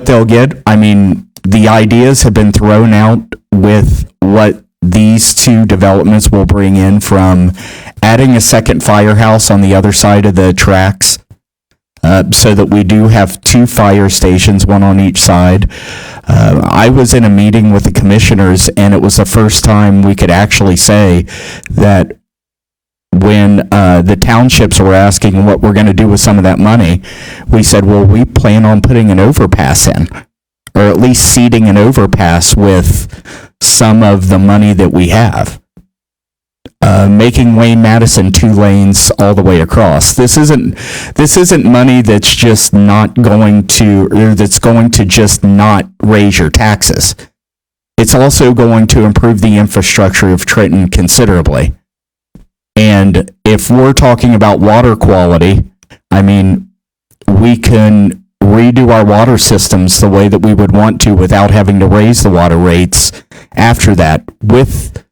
F: they'll get, I mean, the ideas have been thrown out with what these 2 developments will bring in, from adding a second firehouse on the other side of the tracks, so that we do have 2 fire stations, one on each side. I was in a meeting with the commissioners, and it was the first time we could actually say that when the townships were asking what we're going to do with some of that money, we said, well, we plan on putting an overpass in, or at least seeding an overpass with some of the money that we have. making Wayne Madison 2 lanes all the way across. This isn't money that's just not going to, or that's going to just not raise your taxes. It's also going to improve the infrastructure of Trenton considerably. And if we're talking about water quality, I mean, we can redo our water systems the way that we would want to without having to raise the water rates after that with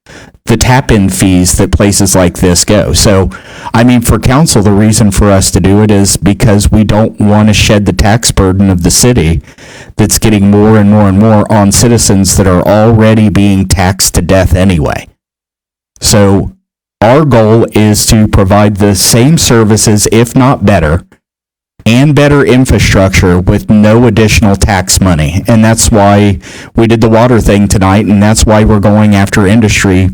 F: the tap-in fees that places like this go. So, I mean, for council, the reason for us to do it is because we don't want to shed the tax burden of the city that's getting more and more and more on citizens that are already being taxed to death anyway. So, our goal is to provide the same services, if not better, and better infrastructure with no additional tax money. And that's why we did the water thing tonight, and that's why we're going after industry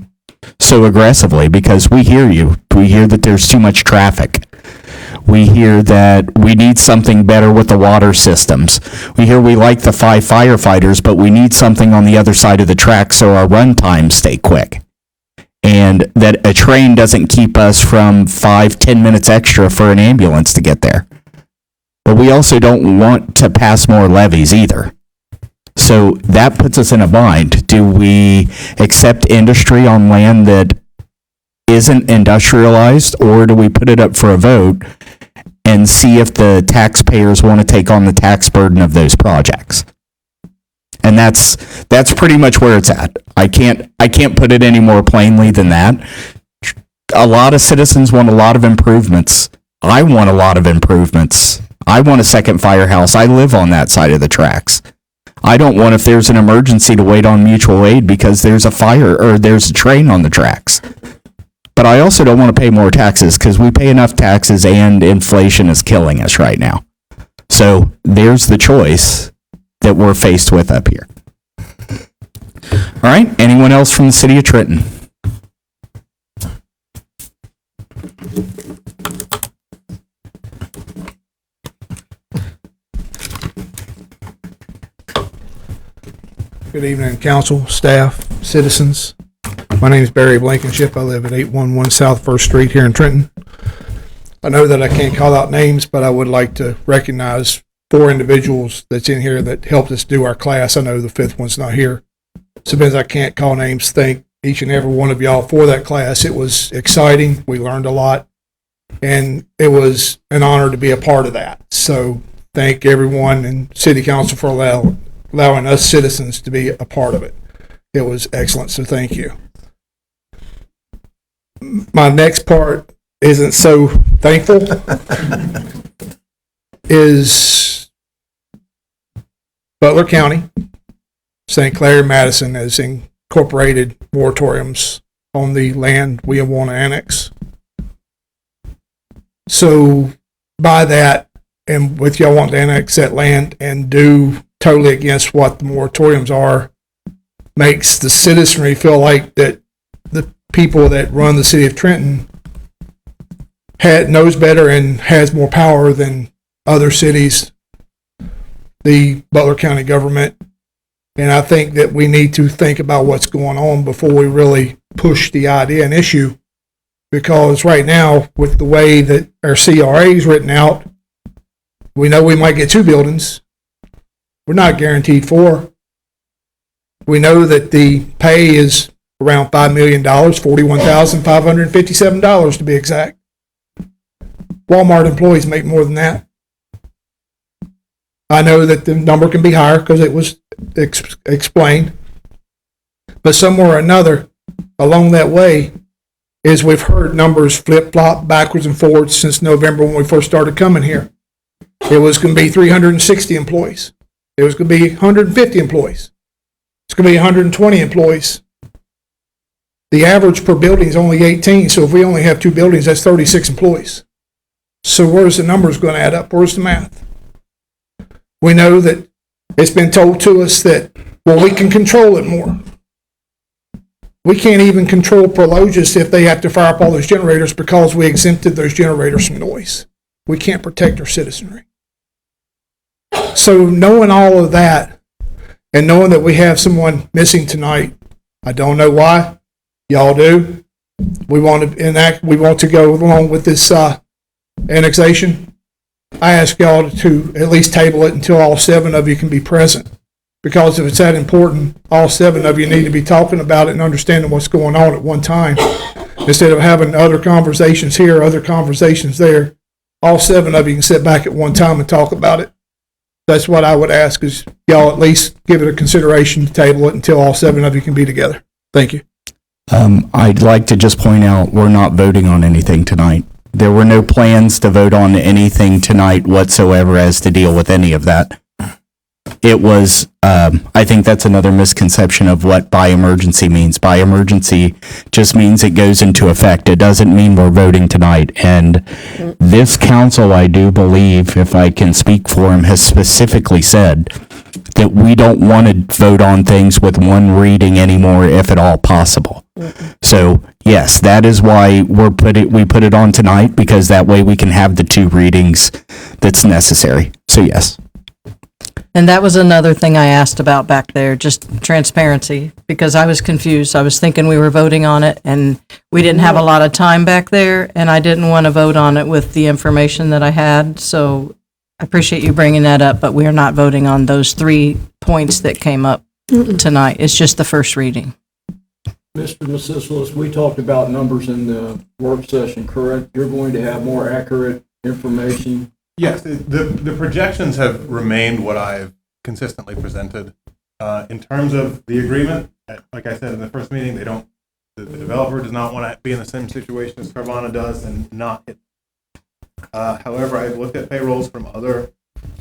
F: so aggressively, because we hear you. We hear that there's too much traffic. We hear that we need something better with the water systems. We hear we like the 5 firefighters, but we need something on the other side of the track so our run times stay quick. And that a train doesn't keep us from 5-10 minutes extra for an ambulance to get there. But we also don't want to pass more levies either. So that puts us in a bind. Do we accept industry on land that isn't industrialized, or do we put it up for a vote and see if the taxpayers want to take on the tax burden of those projects? And that's pretty much where it's at. I can't put it any more plainly than that. A lot of citizens want a lot of improvements. I want a lot of improvements. I want a second firehouse. I live on that side of the tracks. I don't want, if there's an emergency, to wait on mutual aid because there's a fire or there's a train on the tracks. But I also don't want to pay more taxes because we pay enough taxes and inflation is killing us right now. So there's the choice that we're faced with up here. All right, anyone else from the city of Trenton?
P: Good evening, council, staff, citizens. My name is Barry Blankenship. I live at 811 South 1st Street here in Trenton. I know that I can't call out names, but I would like to recognize 4 individuals that's in here that helped us do our class. I know the 5th one's not here. So because I can't call names, thank each and every one of y'all for that class. It was exciting. We learned a lot, and it was an honor to be a part of that. So thank everyone and city council for allowing us citizens to be a part of it. It was excellent, so thank you. My next part isn't so thankful. Is Butler County, St. Clair, Madison has incorporated moratoriums on the land we want to annex. So by that, and with y'all want to annex that land and do totally against what the moratoriums are, makes the citizenry feel like that the people that run the city of Trenton knows better and has more power than other cities, the Butler County government. And I think that we need to think about what's going on before we really push the idea and issue, because right now, with the way that our CRA is written out, we know we might get 2 buildings. We're not guaranteed 4. We know that the pay is around $5 million, $41,557 to be exact. Walmart employees make more than that. I know that the number can be higher because it was explained. But somewhere or another, along that way, is we've heard numbers flip-flop backwards and forwards since November when we first started coming here. It was going to be 360 employees. It was going to be 150 employees. It's going to be 120 employees. The average per building is only 18, so if we only have 2 buildings, that's 36 employees. So where's the numbers going to add up? Where's the math? We know that it's been told to us that, well, we can control it more. We can't even control Prologis if they have to fire up all those generators because we exempted those generators from noise. We can't protect our citizenry. So knowing all of that and knowing that we have someone missing tonight, I don't know why. Y'all do. we want to go along with this annexation, I ask y'all to at least table it until all 7 of you can be present. Because if it's that important, all 7 of you need to be talking about it and understanding what's going on at one time. Instead of having other conversations here, other conversations there, all 7 of you can sit back at one time and talk about it. That's what I would ask, is y'all at least give it a consideration to table it until all 7 of you can be together. Thank you.
F: I'd like to just point out, we're not voting on anything tonight. There were no plans to vote on anything tonight whatsoever as to deal with any of that. It was, I think that's another misconception of what by emergency means. By emergency just means it goes into effect. It doesn't mean we're voting tonight. And this council, I do believe, if I can speak for him, has specifically said that we don't want to vote on things with one reading anymore, if at all possible. So yes, that is why we put it on tonight, because that way we can have the 2 readings that's necessary. So yes.
J: And that was another thing I asked about back there, just transparency, because I was confused. I was thinking we were voting on it, and we didn't have a lot of time back there, and I didn't want to vote on it with the information that I had. So I appreciate you bringing that up, but we are not voting on those 3 points that came up tonight. It's just the first reading.
L: Mr. Masilis, we talked about numbers in the work session, correct? You're going to have more accurate information.
H: Yes, the projections have remained what I've consistently presented. In terms of the agreement, like I said in the first meeting, the developer does not want to be in the same situation as Carvana does and not hit. However, I've looked at payrolls from other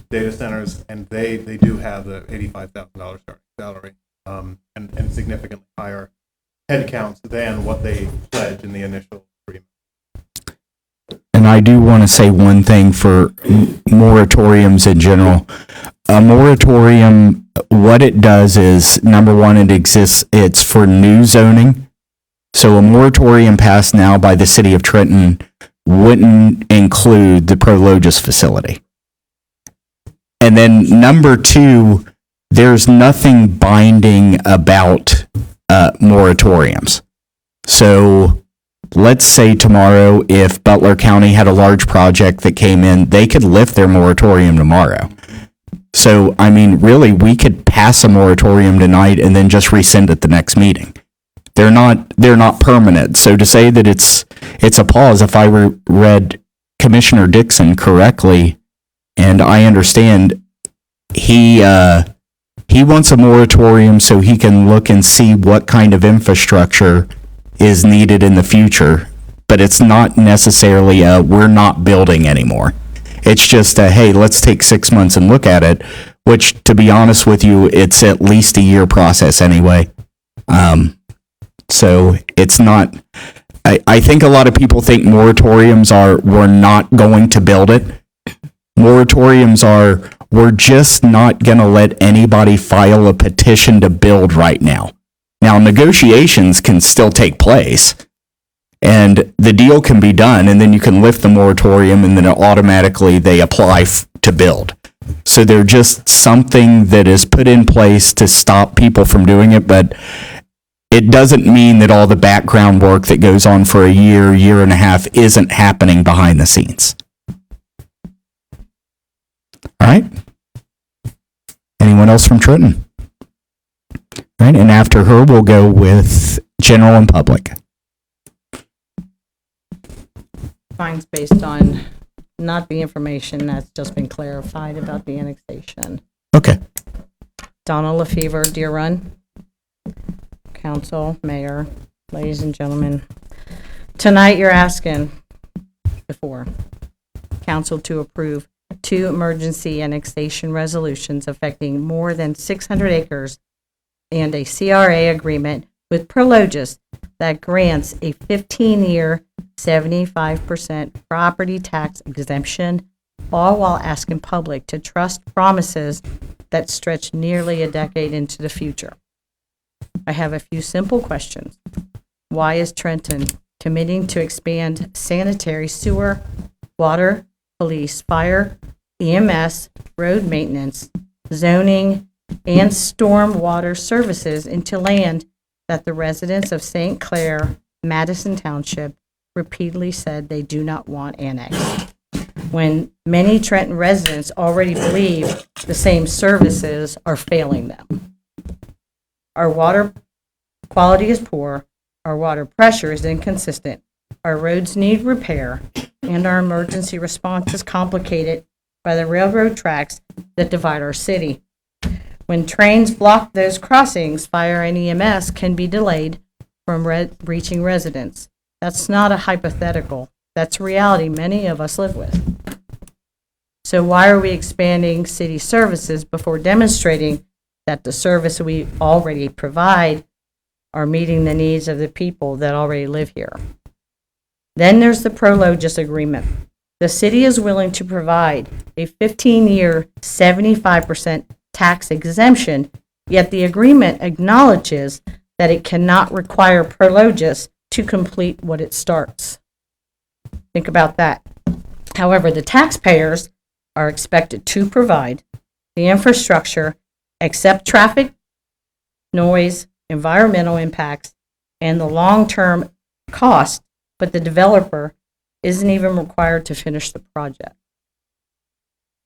H: data centers, and they do have the $85,000 starting salary and significantly higher headcounts than what they pledged in the initial agreement.
F: And I do want to say one thing for moratoriums in general. A moratorium, what it does is, number one, it's for new zoning. So a moratorium passed now by the city of Trenton wouldn't include the Prologis facility. And then number 2, there's nothing binding about moratoriums. So let's say tomorrow, if Butler County had a large project that came in, they could lift their moratorium tomorrow. So, I mean, really, we could pass a moratorium tonight and then just rescind it the next meeting. They're not permanent. So to say that it's a pause, if I read Commissioner Dixon correctly, and I understand, he wants a moratorium so he can look and see what kind of infrastructure is needed in the future, but it's not necessarily we're not building anymore. It's just hey, let's take 6 months and look at it, which, to be honest with you, it's at least a year process anyway. So it's not, I think a lot of people think moratoriums are, we're not going to build it. Moratoriums are, we're just not going to let anybody file a petition to build right now. Now, negotiations can still take place, and the deal can be done, and then you can lift the moratorium, and then automatically they apply to build. So they're just something that is put in place to stop people from doing it, but it doesn't mean that all the background work that goes on for a year and a half isn't happening behind the scenes. All right? Anyone else from Trenton? All right, and after her, we'll go with general and public.
J: Mine's based on not the information that's just been clarified about the annexation.
F: Okay.
J: Donna LaFever, Deer Run. Council, Mayor, ladies and gentlemen. Tonight you're asking before Council to approve 2 emergency annexation resolutions affecting more than 600 acres and a CRA agreement with Prologis that grants a 15-year 75% property tax exemption, all while asking public to trust promises that stretch nearly a decade into the future. I have a few simple questions. Why is Trenton committing to expand sanitary, sewer, water, police, fire, EMS, road maintenance, zoning, and storm water services into land that the residents of St. Clair
Q: Madison Township repeatedly said they do not want annexed. When many Trenton residents already believe the same services are failing them. Our water quality is poor, our water pressure is inconsistent, our roads need repair, and our emergency response is complicated by the railroad tracks that divide our city. When trains block those crossings, fire and EMS can be delayed from reaching residents. That's not a hypothetical. That's reality many of us live with. So why are we expanding city services before demonstrating that the service we already provide are meeting the needs of the people that already live here? Then there's the Prologis agreement. The city is willing to provide a 15-year, 75% tax exemption, yet the agreement acknowledges that it cannot require Prologis to complete what it starts. Think about that. However, the taxpayers are expected to provide the infrastructure, accept traffic, noise, environmental impacts, and the long-term cost, but the developer isn't even required to finish the project.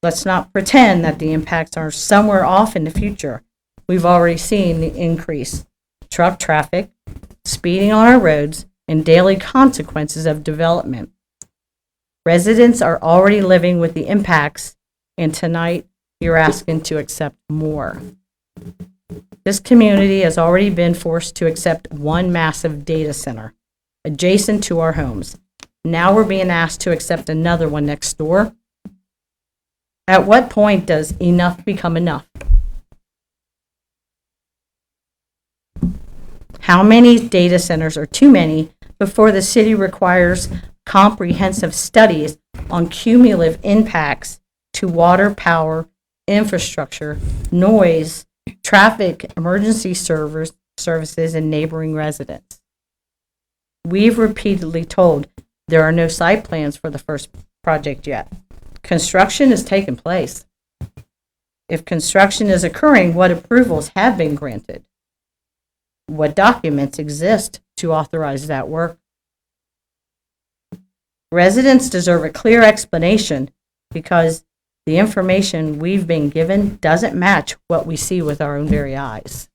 Q: Let's not pretend that the impacts are somewhere off in the future. We've already seen the increase truck traffic, speeding on our roads, and daily consequences of development. Residents are already living with the impacts, and tonight you're asking to accept more. This community has already been forced to accept one massive data center adjacent to our homes. Now we're being asked to accept another one next door. At what point does enough become enough? How many data centers are too many before the city requires comprehensive studies on cumulative impacts to water, power, infrastructure, noise, traffic, emergency services, and neighboring residents? We've repeatedly told there are no site plans for the first project yet. Construction is taking place. If construction is occurring, what approvals have been granted? What documents exist to authorize that work? Residents deserve a clear explanation because the information we've been given doesn't match what we see with our own very eyes.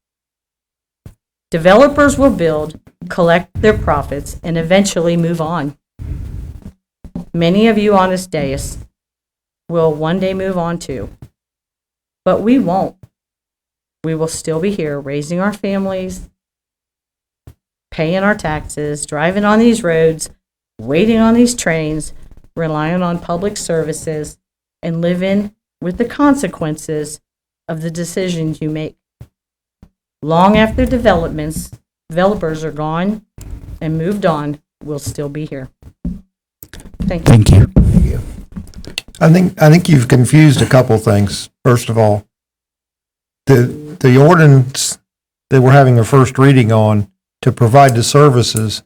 Q: Developers will build, collect their profits, and eventually move on. Many of you on this dais will one day move on too, but we won't. We will still be here raising our families, paying our taxes, driving on these roads, waiting on these trains, relying on public services, and living with the consequences of the decisions you make. Long after developers are gone and moved on, we'll still be here. Thank you.
F: Thank you.
M: I think you've confused a couple things. First of all, the ordinance that we're having a first reading on to provide the services,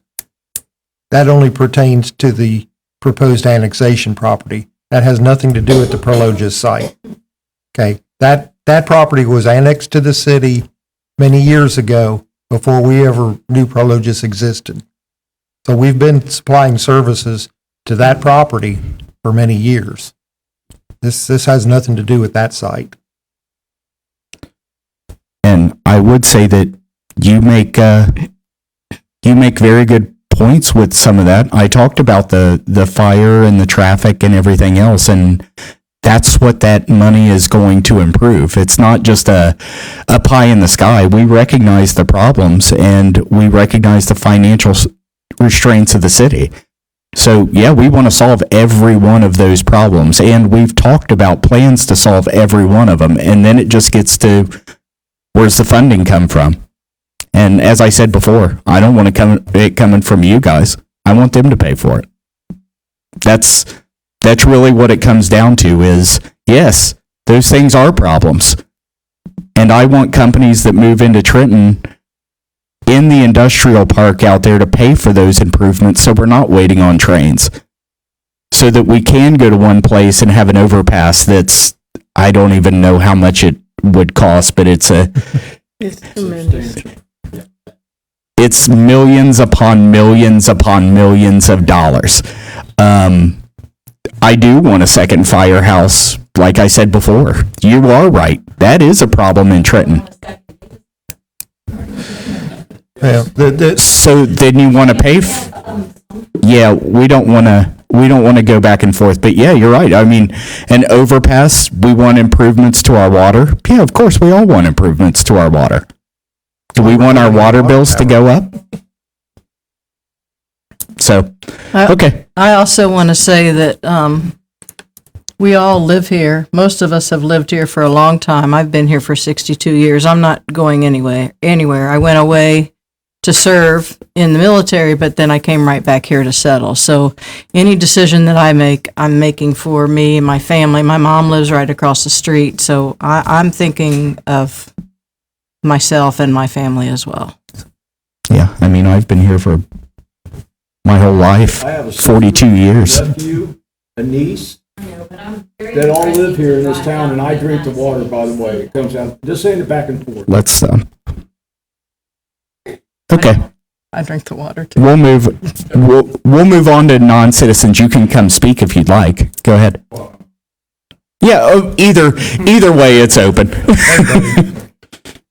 M: that only pertains to the proposed annexation property. That has nothing to do with the Prologis site. Okay, that property was annexed to the city many years ago before we ever knew Prologis existed. So we've been supplying services to that property for many years. This has nothing to do with that site.
F: And I would say that you make very good points with some of that. I talked about the fire and the traffic and everything else, and that's what that money is going to improve. It's not just a pie in the sky. We recognize the problems and we recognize the financial restraints of the city. So yeah, we want to solve every one of those problems, and we've talked about plans to solve every one of them, and then it just gets to where's the funding come from? And as I said before, I don't want it coming from you guys. I want them to pay for it. That's really what it comes down to is, yes, those things are problems. And I want companies that move into Trenton in the industrial park out there to pay for those improvements so we're not waiting on trains. So that we can go to one place and have an overpass that's, I don't even know how much it would cost, but it's tremendous. It's millions upon millions upon millions of dollars. I do want a second firehouse, like I said before. You are right. That is a problem in Trenton.
M: Yeah,
F: So then you want to pay? Yeah, we don't want to go back and forth. But yeah, you're right. I mean, an overpass. We want improvements to our water. Yeah, of course, we all want improvements to our water. Do we want our water bills to go up? So, okay.
J: I also want to say that we all live here. Most of us have lived here for a long time. I've been here for 62 years. I'm not going anywhere. I went away to serve in the military, but then I came right back here to settle. So any decision that I make, I'm making for me and my family. My mom lives right across the street, so I'm thinking of myself and my family as well.
F: Yeah, I mean, I've been here for my whole life,
L: I have a
F: 42 years.
L: nephew, a niece, that all live here in this town, and I drink the water, by the way. It comes out, just saying it back and forth.
F: Let's, okay.
J: I drink the water too.
F: We'll move on to non-citizens. You can come speak if you'd like. Go ahead. Yeah, either way, it's open.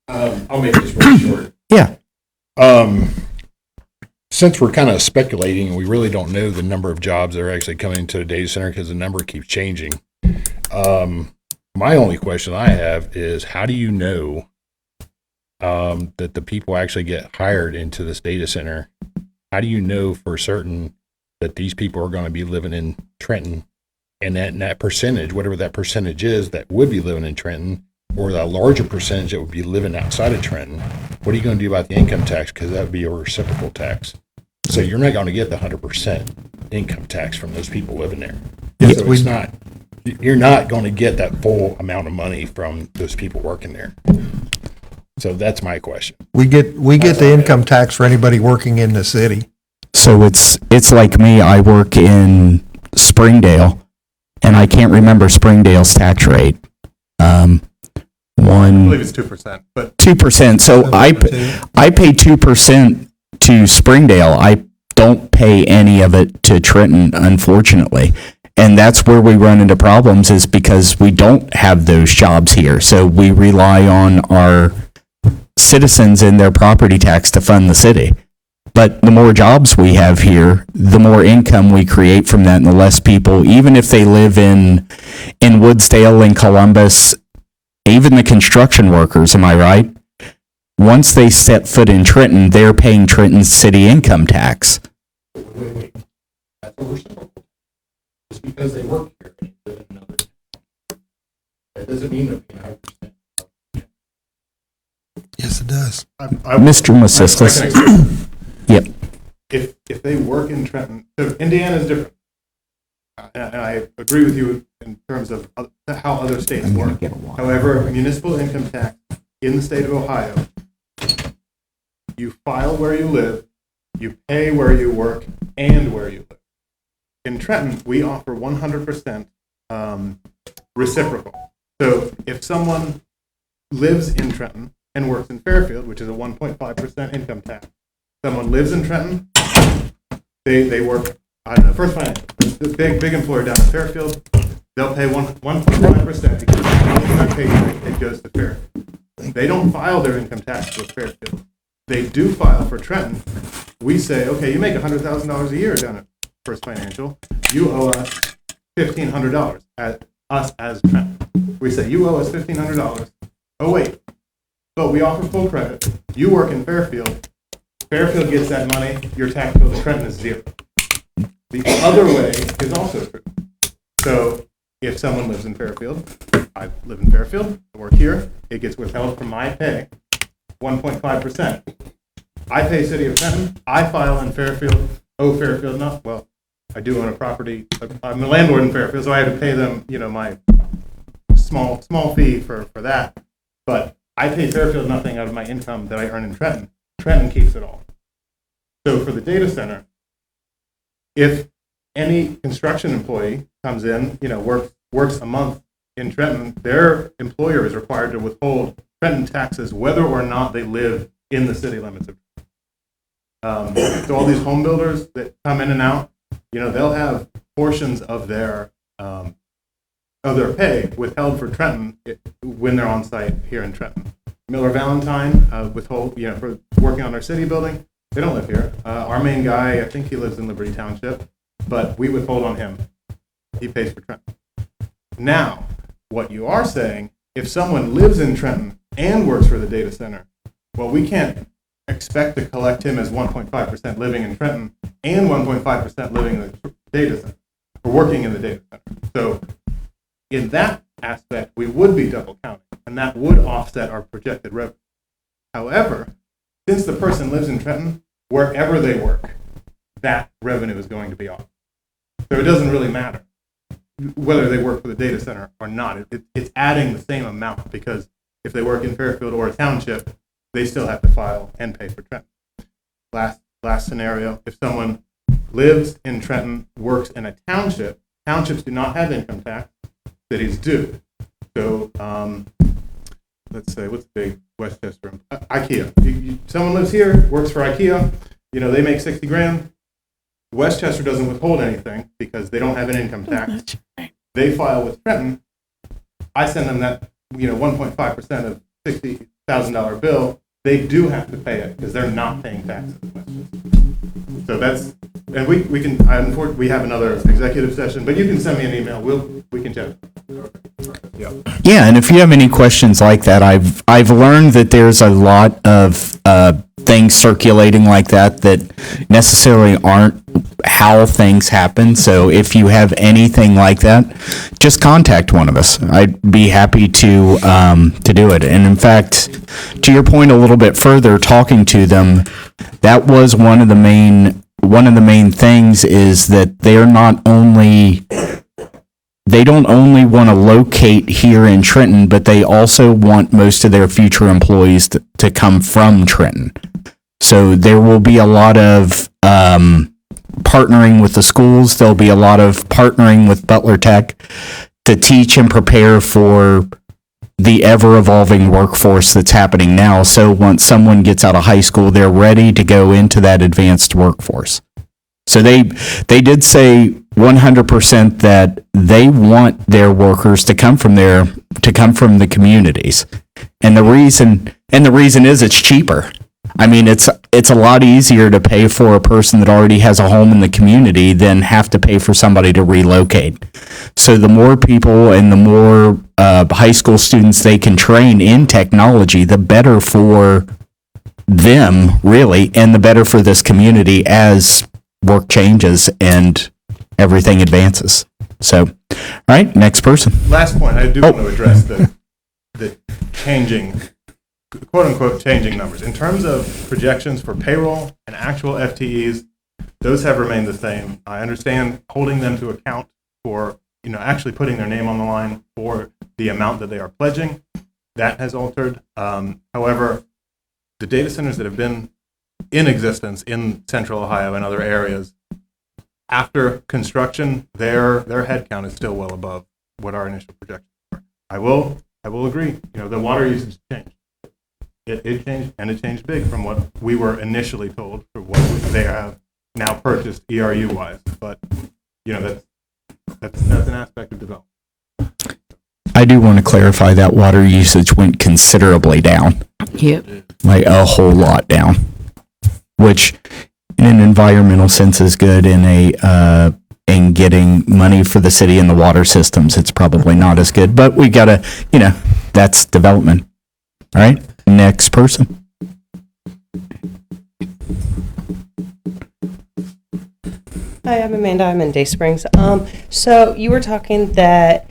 R: I'll make this really short.
F: Yeah.
R: Since we're kind of speculating and we really don't know the number of jobs that are actually coming into the data center because the number keeps changing, my only question I have is, how do you know that the people actually get hired into this data center? How do you know for certain that these people are going to be living in Trenton, and that percentage, whatever that percentage is that would be living in Trenton, or the larger percentage that would be living outside of Trenton, what are you going to do about the income tax? Because that would be a reciprocal tax. So you're not going to get the 100% income tax from those people living there.
M: Yes,
R: So you're not going to get that full amount of money from those people working there. So that's my question.
M: We get the income tax for anybody working in the city.
F: So it's like me. I work in Springdale, and I can't remember Springdale's tax rate.
H: I believe it's 2%, but
F: 2%. So I pay 2% to Springdale. I don't pay any of it to Trenton, unfortunately. And that's where we run into problems, is because we don't have those jobs here. So we rely on our citizens and their property tax to fund the city. But the more jobs we have here, the more income we create from that, and the less people, even if they live in Woodsdale and Columbus, even the construction workers, am I right? Once they step foot in Trenton, they're paying Trenton's city income tax.
R: Wait. That's what we're saying. Just because they work here, they live in another town. That doesn't mean they're paying 100%.
M: Yes, it does.
F: Mr. Masislis. Yep.
H: If they work in Trenton, so Indiana is different. And I agree with you in terms of how other states work. However, municipal income tax in the state of Ohio, you file where you live, you pay where you work, and where you live. In Trenton, we offer 100% reciprocal. So if someone lives in Trenton and works in Fairfield, which is a 1.5% income tax, someone lives in Trenton, they work, I don't know, First Financial, the big employer down in Fairfield, they'll pay 1.5% because that paycheck, it goes to Fairfield. They don't file their income tax with Fairfield. They do file for Trenton. We say, okay, you make $100,000 a year down at First Financial. You owe us $1,500 at us as Trenton. We say, you owe us $1,500. Oh, wait. But we offer full credit. You work in Fairfield. Fairfield gets that money. Your tax bill to Trenton is zero. The other way is also true. So if someone lives in Fairfield, I live in Fairfield, I work here, it gets withheld from my pay, 1.5%. I pay City of Trenton, I file in Fairfield, owe Fairfield enough. Well, I do own a property, I'm a landlord in Fairfield, so I have to pay them, my small fee for that. But I pay Fairfield nothing out of my income that I earn in Trenton. Trenton keeps it all. So for the data center, if any construction employee comes in, works a month in Trenton, their employer is required to withhold Trenton taxes whether or not they live in the city limits of Trenton. So all these home builders that come in and out, they'll have portions of their pay withheld for Trenton when they're on site here in Trenton. Miller Valentine withhold, for working on our city building. They don't live here. Our main guy, I think he lives in Liberty Township, but we withhold on him. He pays for Trenton. Now, what you are saying, if someone lives in Trenton and works for the data center, well, we can't expect to collect him as 1.5% living in Trenton and 1.5% living in the data center, or working in the data center. So in that aspect, we would be double counting, and that would offset our projected revenue. However, since the person lives in Trenton, wherever they work, that revenue is going to be off. So it doesn't really matter whether they work for the data center or not. It's adding the same amount, because if they work in Fairfield or a township, they still have to file and pay for Trenton. Last scenario, if someone lives in Trenton, works in a township, townships do not have income tax, cities do. So let's say, what's the big Westchester? IKEA. Someone lives here, works for IKEA, they make 60 grand. Westchester doesn't withhold anything because they don't have an income tax. They file with Trenton. I send them that, 1.5% of $60,000 bill. They do have to pay it because they're not paying taxes. So that's, and we can, unfortunately, we have another executive session, but you can send me an email. We can chat. Yeah.
F: Yeah, and if you have any questions like that, I've learned that there's a lot of things circulating like that necessarily aren't how things happen. So if you have anything like that, just contact one of us. I'd be happy to do it. And in fact, to your point a little bit further, talking to them, that was one of the main things is that they don't only want to locate here in Trenton, but they also want most of their future employees to come from Trenton. So there will be a lot of partnering with the schools. There'll be a lot of partnering with Butler Tech to teach and prepare for the ever-evolving workforce that's happening now. So once someone gets out of high school, they're ready to go into that advanced workforce. So they did say 100% that they want their workers to come from the communities. And the reason is it's cheaper. I mean, it's a lot easier to pay for a person that already has a home in the community than have to pay for somebody to relocate. So the more people and the more high school students they can train in technology, the better for them, really, and the better for this community as work changes and everything advances. So, all right, next person.
H: Last point, I do want to address the changing, quote unquote, changing numbers. In terms of projections for payroll and actual FTEs, those have remained the same. I understand holding them to account for, actually putting their name on the line for the amount that they are pledging. That has altered. However, the data centers that have been in existence in Central Ohio and other areas, after construction, their headcount is still well above what our initial projections were. I will agree. The water usage changed. It changed, and it changed big from what we were initially told for what they have now purchased ERU wise. But that's an aspect of development.
F: I do want to clarify that water usage went considerably down.
J: Yep.
F: Like a whole lot down, which in an environmental sense is good. In getting money for the city and the water systems, it's probably not as good, but we gotta, that's development. All right, next person.
S: Hi, I'm Amanda. I'm in Day Springs. So you were talking that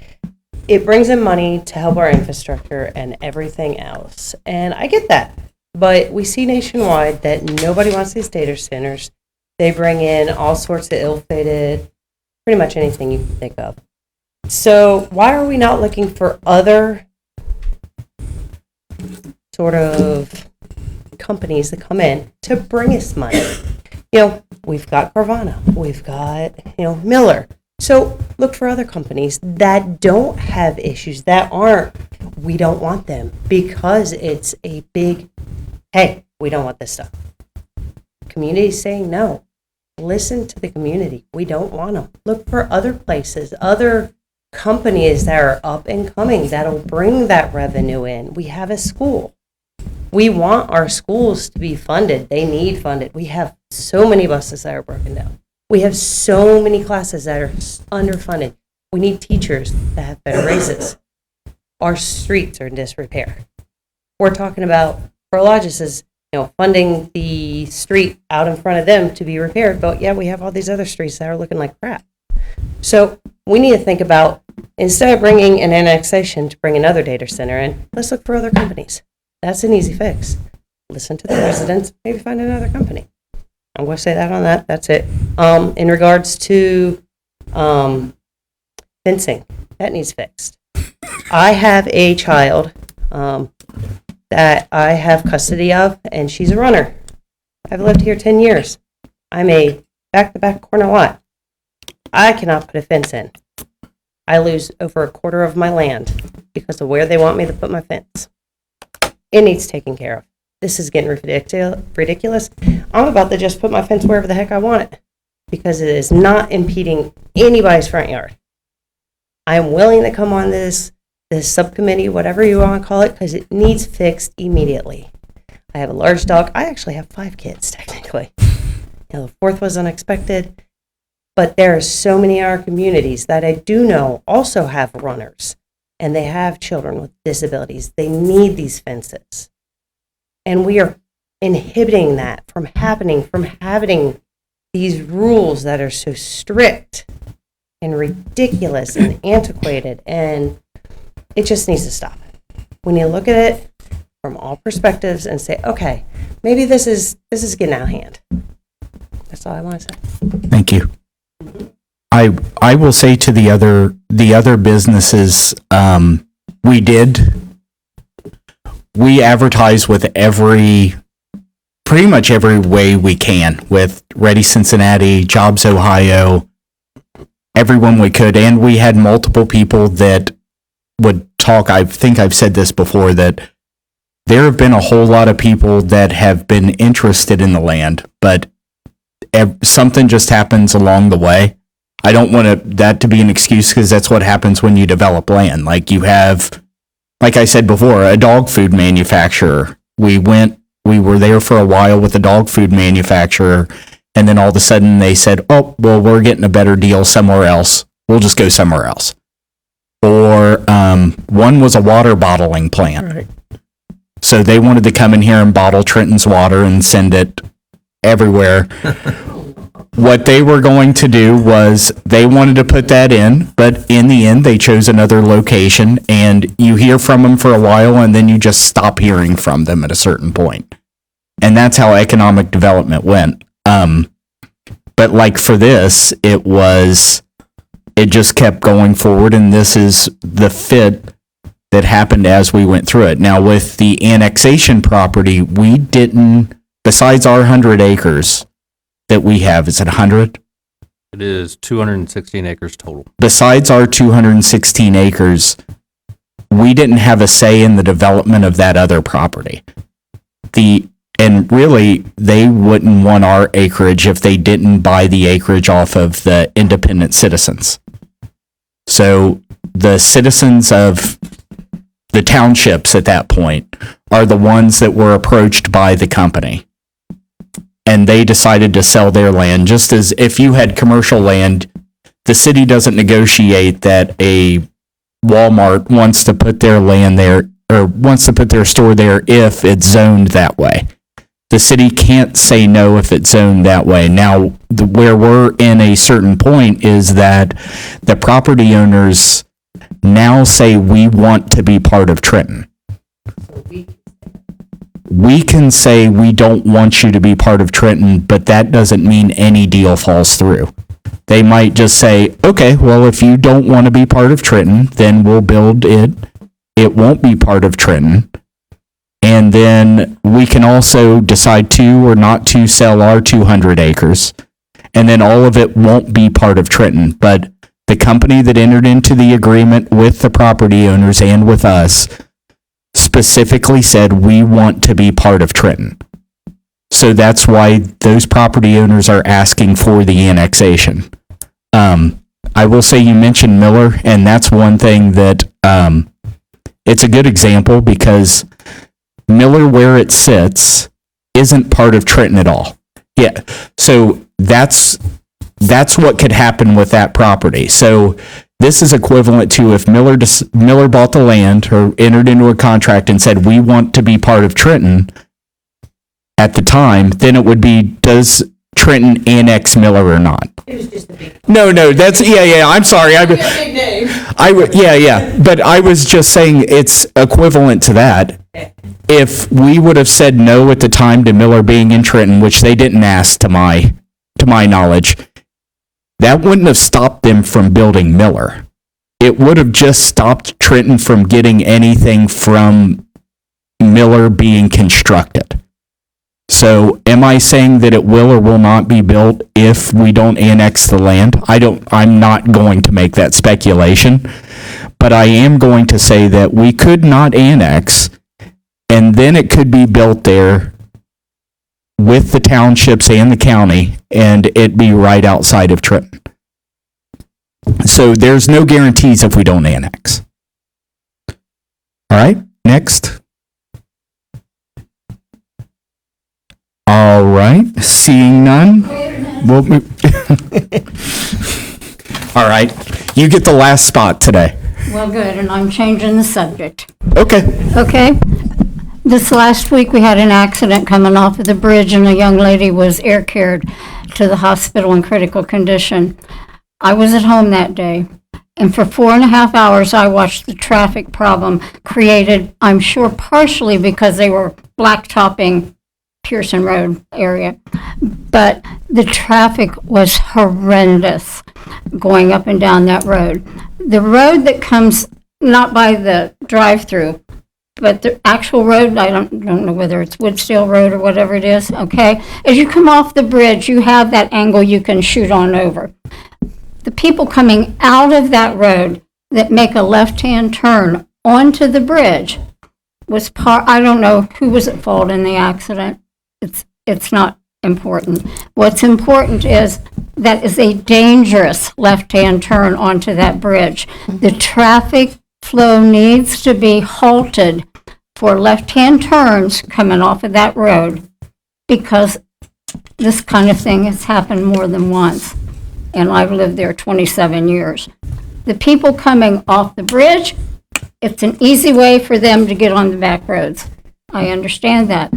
S: it brings in money to help our infrastructure and everything else, and I get that. But we see nationwide that nobody wants these data centers. They bring in all sorts of ill-fated, pretty much anything you can think of. So why are we not looking for other sort of companies that come in to bring us money? We've got Carvana, we've got, Miller. So look for other companies that don't have issues, we don't want them, because it's a big, hey, we don't want this stuff. community saying no. Listen to the community. We don't want them. Look for other places, other companies that are up and coming that'll bring that revenue in. We have a school. We want our schools to be funded. They need funded. We have so many buses that are broken down. We have so many classes that are underfunded. We need teachers that have better raises. Our streets are in disrepair. We're talking about Prologis is, funding the street out in front of them to be repaired, but yeah, we have all these other streets that are looking like crap. So we need to think about, instead of bringing an annexation to bring another data center in, let's look for other companies. That's an easy fix. Listen to the residents, maybe find another company. I'm going to say that on that. That's it. In regards to fencing, that needs fixed. I have a child that I have custody of, and she's a runner. I've lived here 10 years. I'm a back-to-back corner lot. I cannot put a fence in. I lose over a quarter of my land because of where they want me to put my fence. It needs taken care of. This is getting ridiculous. I'm about to just put my fence wherever the heck I want it because it is not impeding anybody's front yard. I'm willing to come on this subcommittee, whatever you want to call it, because it needs fixed immediately. I have a large dog. I actually have 5 kids, technically. The 4th was unexpected. But there are so many in our communities that I do know also have runners, and they have children with disabilities. They need these fences. And we are inhibiting that from happening, from having these rules that are so strict and ridiculous and antiquated, and it just needs to stop. We need to look at it from all perspectives and say, okay, maybe this is getting out of hand. That's all I want to say.
F: Thank you. I will say to the other businesses, we advertise with pretty much every way we can, with Ready Cincinnati, Jobs Ohio, everyone we could, and we had multiple people that would talk. I think I've said this before, that there have been a whole lot of people that have been interested in the land, but something just happens along the way. I don't want that to be an excuse, because that's what happens when you develop land. Like you have, like I said before, a dog food manufacturer. We were there for a while with a dog food manufacturer, and then all of a sudden they said, oh, well, we're getting a better deal somewhere else. We'll just go somewhere else. Or one was a water bottling plant. Right. So they wanted to come in here and bottle Trenton's water and send it everywhere. What they were going to do was they wanted to put that in, but in the end they chose another location, and you hear from them for a while and then you just stop hearing from them at a certain point. And that's how economic development went. But like for this, it just kept going forward, and this is the fit that happened as we went through it. Now with the annexation property, we didn't, besides our 100 acres that we have, is it 100?
N: It is 216 acres total.
F: Besides our 216 acres, we didn't have a say in the development of that other property. And really, they wouldn't want our acreage if they didn't buy the acreage off of the independent citizens. So the citizens of the townships at that point are the ones that were approached by the company. And they decided to sell their land, just as if you had commercial land, the city doesn't negotiate that a Walmart wants to put their land there or wants to put their store there if it's zoned that way. The city can't say no if it's zoned that way. Now, where we're in a certain point is that the property owners now say we want to be part of Trenton. We can say we don't want you to be part of Trenton, but that doesn't mean any deal falls through. They might just say, okay, well, if you don't want to be part of Trenton, then we'll build it. It won't be part of Trenton. And then we can also decide to or not to sell our 200 acres. And then all of it won't be part of Trenton. But the company that entered into the agreement with the property owners and with us specifically said we want to be part of Trenton. So that's why those property owners are asking for the annexation. I will say you mentioned Miller, and that's one thing that it's a good example because Miller, where it sits, isn't part of Trenton at all. Yeah, so that's what could happen with that property. So this is equivalent to if Miller bought the land or entered into a contract and said, we want to be part of Trenton at the time, then it would be, does Trenton annex Miller or not?
E: It was just a big.
F: No, that's, I'm sorry.
E: Big name.
F: But I was just saying it's equivalent to that. If we would have said no at the time to Miller being in Trenton, which they didn't ask to my knowledge, that wouldn't have stopped them from building Miller. It would have just stopped Trenton from getting anything from Miller being constructed. So am I saying that it will or will not be built if we don't annex the land? I'm not going to make that speculation, but I am going to say that we could not annex, and then it could be built there with the townships and the county, and it be right outside of Trenton. So there's no guarantees if we don't annex. All right, next. All right, seeing none. We'll move. All right, you get the last spot today.
T: Well, good, and I'm changing the subject.
F: Okay.
T: Okay? This last week, we had an accident coming off of the bridge, and a young lady was air carried to the hospital in critical condition. I was at home that day, and for 4.5 hours, I watched the traffic problem created, I'm sure partially because they were blacktopping Pearson Road area, but the traffic was horrendous going up and down that road. The road that comes not by the drive-through, but the actual road, I don't know whether it's Woodsdale Road or whatever it is, okay? As you come off the bridge, you have that angle you can shoot on over. The people coming out of that road that make a left-hand turn onto the bridge was I don't know who was at fault in the accident. It's not important. What's important is that is a dangerous left-hand turn onto that bridge. The traffic flow needs to be halted for left-hand turns coming off of that road because this kind of thing has happened more than once, and I've lived there 27 years. The people coming off the bridge, it's an easy way for them to get on the back roads. I understand that.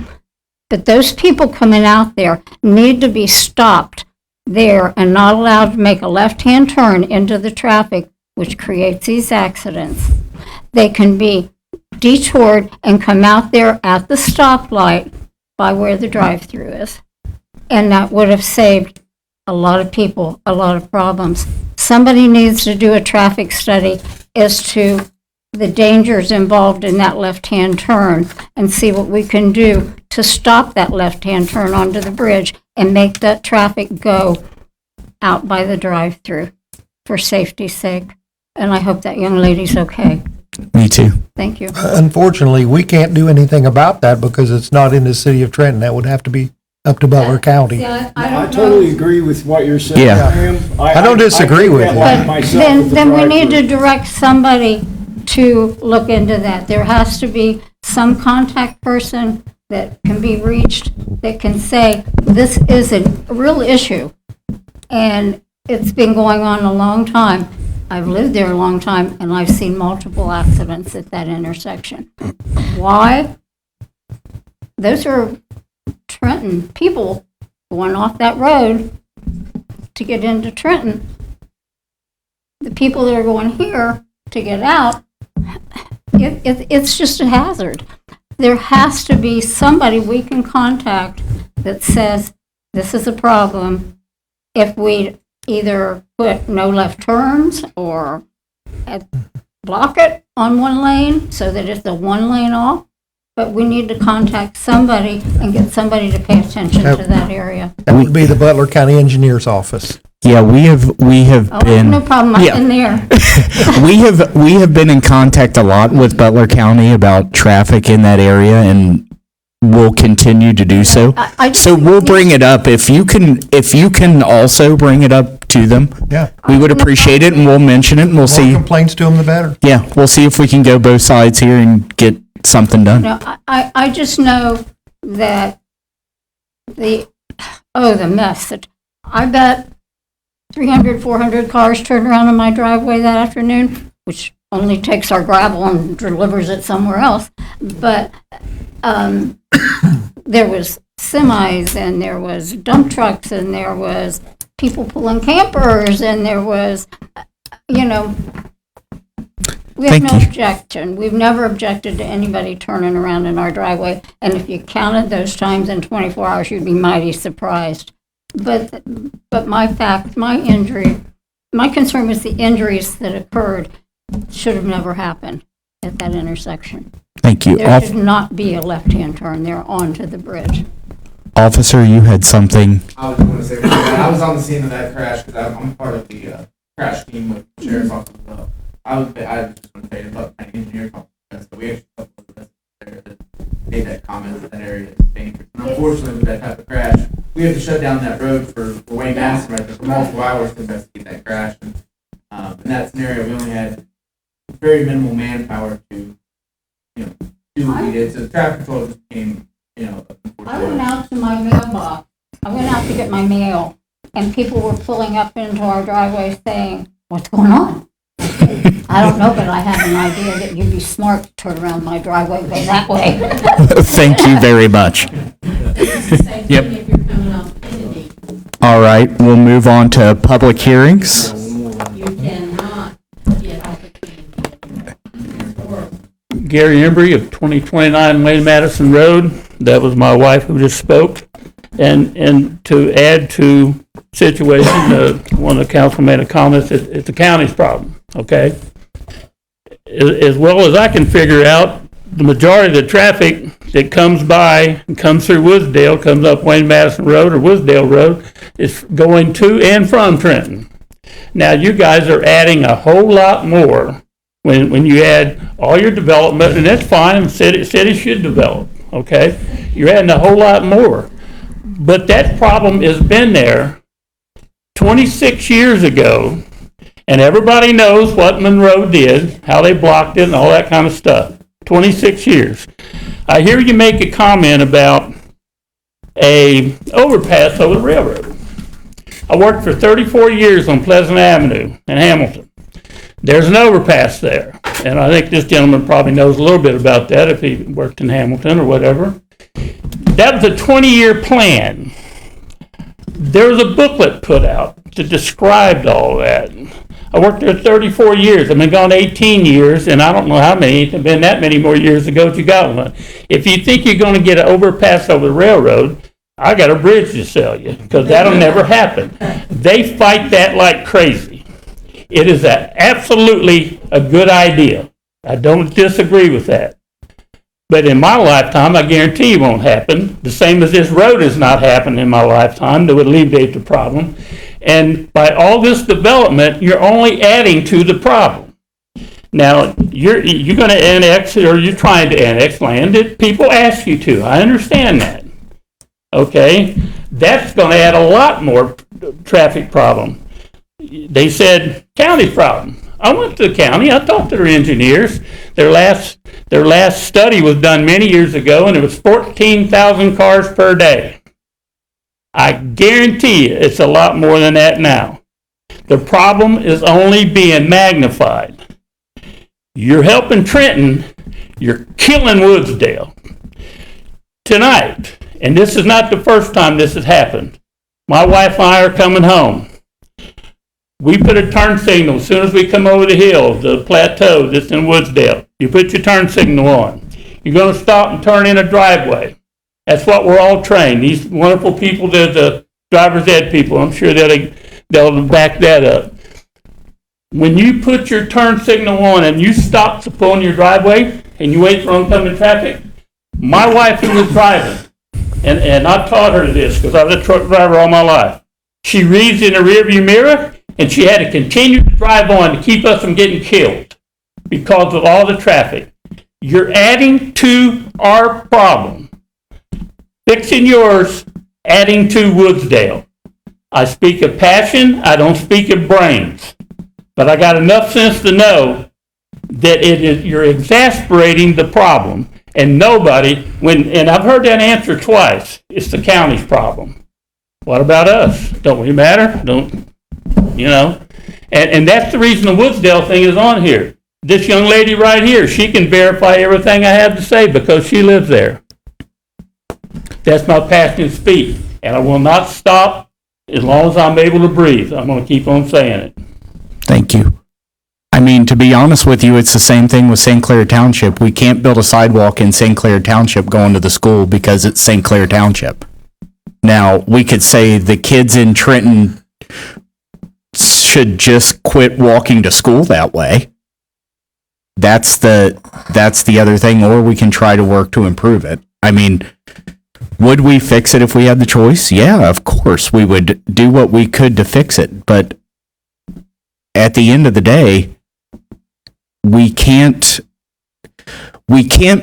T: But those people coming out there need to be stopped there and not allowed to make a left-hand turn into the traffic, which creates these accidents. They can be detoured and come out there at the stoplight by where the drive-through is. And that would have saved a lot of people, a lot of problems. Somebody needs to do a traffic study as to the dangers involved in that left-hand turn and see what we can do to stop that left-hand turn onto the bridge and make that traffic go out by the drive-through for safety's sake. And I hope that young lady's okay.
F: Me too.
T: Thank you.
M: Unfortunately, we can't do anything about that because it's not in the city of Trenton. That would have to be up to Butler County.
L: I totally agree with what you're saying,
M: Yeah.
L: Ma'am.
M: I don't disagree with you.
T: But then we need to direct somebody to look into that. There has to be some contact person that can be reached that can say, this is a real issue, and it's been going on a long time. I've lived there a long time, and I've seen multiple accidents at that intersection. Why? Those are Trenton people going off that road to get into Trenton. The people that are going here to get out, it's just a hazard. There has to be somebody we can contact that says, this is a problem. If we either put no left turns or block it on one lane so that it's a one lane off, but we need to contact somebody and get somebody to pay attention to that area.
M: That would be the Butler County Engineer's Office.
F: Yeah, we have been.
T: No problem, I've been there.
F: we have been in contact a lot with Butler County about traffic in that area, and we'll continue to do so. So we'll bring it up. If you can also bring it up to them,
M: Yeah.
F: we would appreciate it, and we'll mention it, and we'll
M: The more
F: see.
M: complaints to them, the better.
F: Yeah, we'll see if we can go both sides here and get something done.
T: No, I just know that the mess that, I bet 300, 400 cars turned around in my driveway that afternoon, which only takes our gravel and delivers it somewhere else. But there was semis, and there was dump trucks, and there was people pulling campers, and there was, we have
F: Thank
T: no
F: you.
T: objection. We've never objected to anybody turning around in our driveway. And if you counted those times in 24 hours, you'd be mighty surprised. But my concern was the injuries that occurred should have never happened at that intersection.
F: Thank you.
T: There should not be a left-hand turn there onto the bridge.
F: Officer, you had something.
U: I was going to say, I was on the scene of that crash because I'm part of the crash team with the sheriff's office as well. I just want to say about my engineer conference, but we actually have a couple of there that made that comment that area is dangerous. And unfortunately, with that type of crash, we have to shut down that road for Wayne Madison right there for multiple hours to investigate that crash. And in that scenario, we only had very minimal manpower to, do what we did. So the traffic control just became,
T: I went out to my mailbox. I went out to get my mail, and people were pulling up into our driveway saying, "What's going on?" I don't know, but I have an idea that you'd be smart to turn around my driveway and go that way.
F: Thank you very much. Yep. All right, we'll move on to public hearings.
V: Gary Embry of 2029 Wayne Madison Road. That was my wife who just spoke. And to add to situation, one of the council made a comment that it's the county's problem, okay? As well as I can figure out, the majority of the traffic that comes by and comes through Woodsdale, comes up Wayne Madison Road or Woodsdale Road, is going to and from Trenton. Now, you guys are adding a whole lot more when you add all your development, and that's fine, city should develop, okay? You're adding a whole lot more. But that problem has been there 26 years ago, and everybody knows what Monroe did, how they blocked it, and all that kind of stuff. 26 years. I hear you make a comment about a overpass over the railroad. I worked for 34 years on Pleasant Avenue in Hamilton. There's an overpass there, and I think this gentleman probably knows a little bit about that if he worked in Hamilton or whatever. That was a 20-year plan. There was a booklet put out that described all that. I worked there 34 years. I've been gone 18 years, and I don't know how many. It's been that many more years ago that you got one. If you think you're going to get an overpass over the railroad, I got a bridge to sell you, because that'll never happen. They fight that like crazy. It is absolutely a good idea. I don't disagree with that. But in my lifetime, I guarantee it won't happen. The same as this road has not happened in my lifetime that would alleviate the problem. And by all this development, you're only adding to the problem. Now, you're going to annex, or you're trying to annex land that people ask you to. I understand that. Okay? That's going to add a lot more traffic problem. They said, county problem. I went to the county. I talked to their engineers. Their last study was done many years ago, and it was 14,000 cars per day. I guarantee you it's a lot more than that now. The problem is only being magnified. You're helping Trenton. You're killing Woodsdale. Tonight, and this is not the first time this has happened, my wife and I are coming home. We put a turn signal as soon as we come over the hill, the plateau that's in Woodsdale. You put your turn signal on. You're going to stop and turn in a driveway. That's what we're all trained. These wonderful people, the driver's ed people, I'm sure they'll back that up. When you put your turn signal on and you stop to pull in your driveway and you wait for oncoming traffic, my wife who was driving, and I taught her this because I was a truck driver all my life, she reads in the rearview mirror, and she had to continue to drive on to keep us from getting killed because of all the traffic. You're adding to our problem. fixing yours, adding to Woodsdale. I speak of passion, I don't speak of brains. But I got enough sense to know that you're exasperating the problem. And nobody, and I've heard that answer twice, it's the county's problem. What about us? Don't we matter? And that's the reason the Woodsdale thing is on here. This young lady right here, she can verify everything I have to say because she lives there. That's my passionate speech. And I will not stop as long as I'm able to breathe. I'm going to keep on saying it.
F: Thank you. I mean, to be honest with you, it's the same thing with St. Clair Township. We can't build a sidewalk in St. Clair Township going to the school because it's St. Clair Township. Now, we could say the kids in Trenton should just quit walking to school that way. That's the other thing, or we can try to work to improve it. I mean, would we fix it if we had the choice? Yeah, of course. We would do what we could to fix it. But at the end of the day, we can't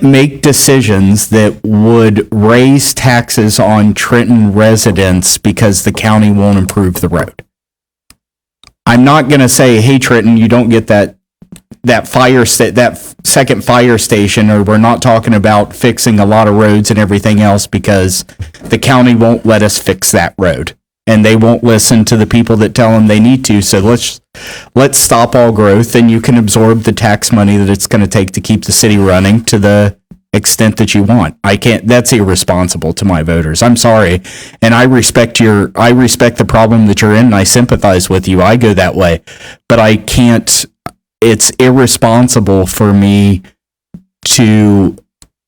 F: make decisions that would raise taxes on Trenton residents because the county won't improve the road. I'm not going to say, hey, Trenton, you don't get that second fire station, or we're not talking about fixing a lot of roads and everything else because the county won't let us fix that road. And they won't listen to the people that tell them they need to. So let's stop all growth, and you can absorb the tax money that it's going to take to keep the city running to the extent that you want. I can't. That's irresponsible to my voters. I'm sorry, and I respect the problem that you're in, and I sympathize with you. I go that way, but I can't. It's irresponsible for me to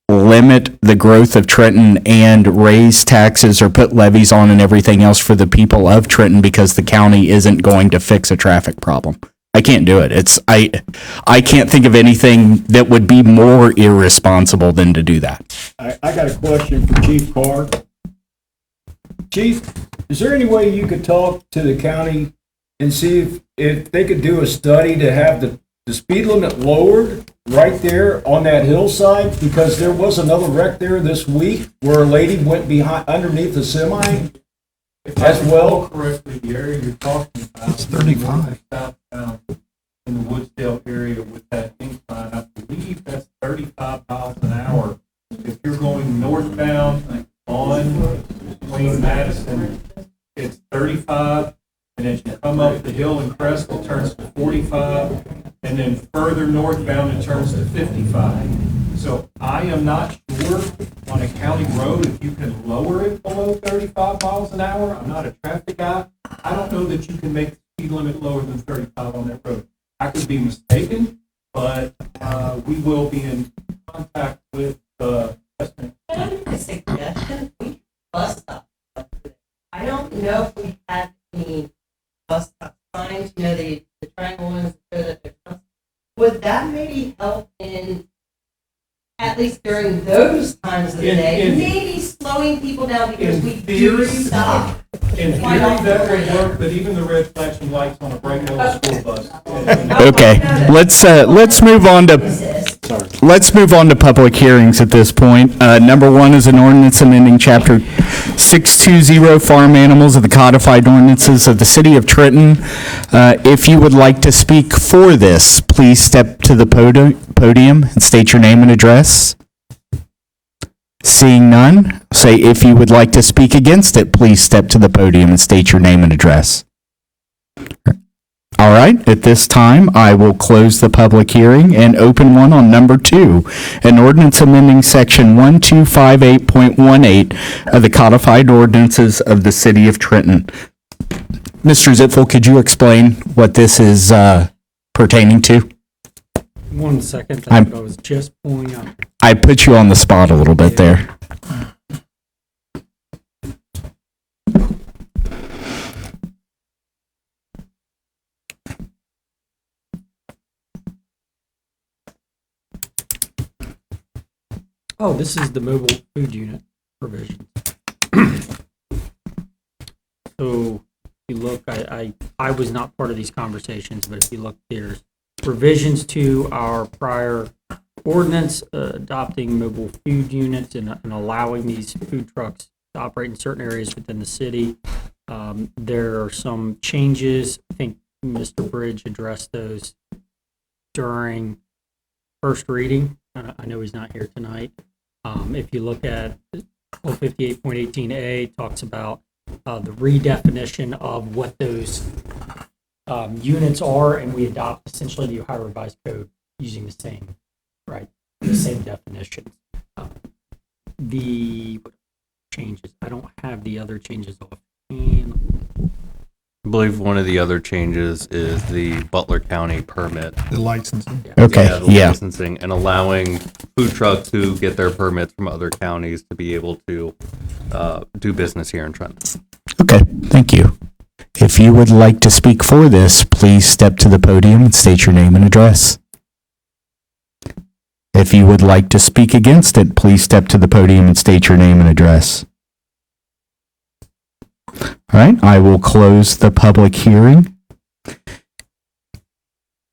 F: limit the growth of Trenton and raise taxes or put levies on and everything else for the people of Trenton because the county isn't going to fix a traffic problem. I can't do it. I can't think of anything that would be more irresponsible than to do that.
L: I got a question for Chief Carr. Chief, is there any way you could talk to the county and see if they could do a study to have the speed limit lowered right there on that hillside? Because there was another wreck there this week where a lady went underneath the semi as well.
A: Correctly, the area you're talking about.
L: It's 35.
A: Southbound in the Woodsdale area with that incline, I believe that's 35 miles an hour. If you're going northbound on Wayne Madison, it's 35. And as you come up the hill in Crest, it turns to 45, and then further northbound, it turns to 55. So I am not sure on a county road if you can lower it below 35 miles an hour. I'm not a traffic guy. I don't know that you can make the speed limit lower than 35 on that road. I could be mistaken, but we will be in contact with the
S: Can I make a suggestion? We can bus stop. I don't know if we have any bus stop signs, the triangle ones so that they're bus. Would that maybe help in, at least during those times of the day, maybe slowing people down because we do stop?
A: In theory, that would work, but even the red flashing lights on a regular school bus.
F: Okay, let's move on to public hearings at this point. Number one is an ordinance amending Chapter 620 Farm Animals of the Codified Ordinances of the City of Trenton. If you would like to speak for this, please step to the podium and state your name and address. Seeing none, say if you would like to speak against it, please step to the podium and state your name and address. All right, at this time, I will close the public hearing and open one on number 2, an ordinance amending section 1258.18 of the codified ordinances of the City of Trenton. Mr. Zipfel, could you explain what this is pertaining to?
I: 1 second, I was just pulling up.
F: I put you on the spot a little bit there.
I: Oh, this is the mobile food unit provision. So if you look, I was not part of these conversations, but if you look, there's revisions to our prior ordinance adopting mobile food units and allowing these food trucks to operate in certain areas within the city. There are some changes. I think Mr. Bridge addressed those during first reading. I know he's not here tonight. If you look at 58.18A, talks about the redefinition of what those units are, and we adopt essentially the Ohio Revised Code using the same, the same definitions. The changes, I don't have the other changes offhand.
B: I believe one of the other changes is the Butler County permit.
M: The licensing.
F: Okay,
B: the licensing and allowing food trucks who get their permits from other counties to be able to do business here in Trenton.
F: Okay, thank you. If you would like to speak for this, please step to the podium and state your name and address. If you would like to speak against it, please step to the podium and state your name and address. All right, I will close the public hearing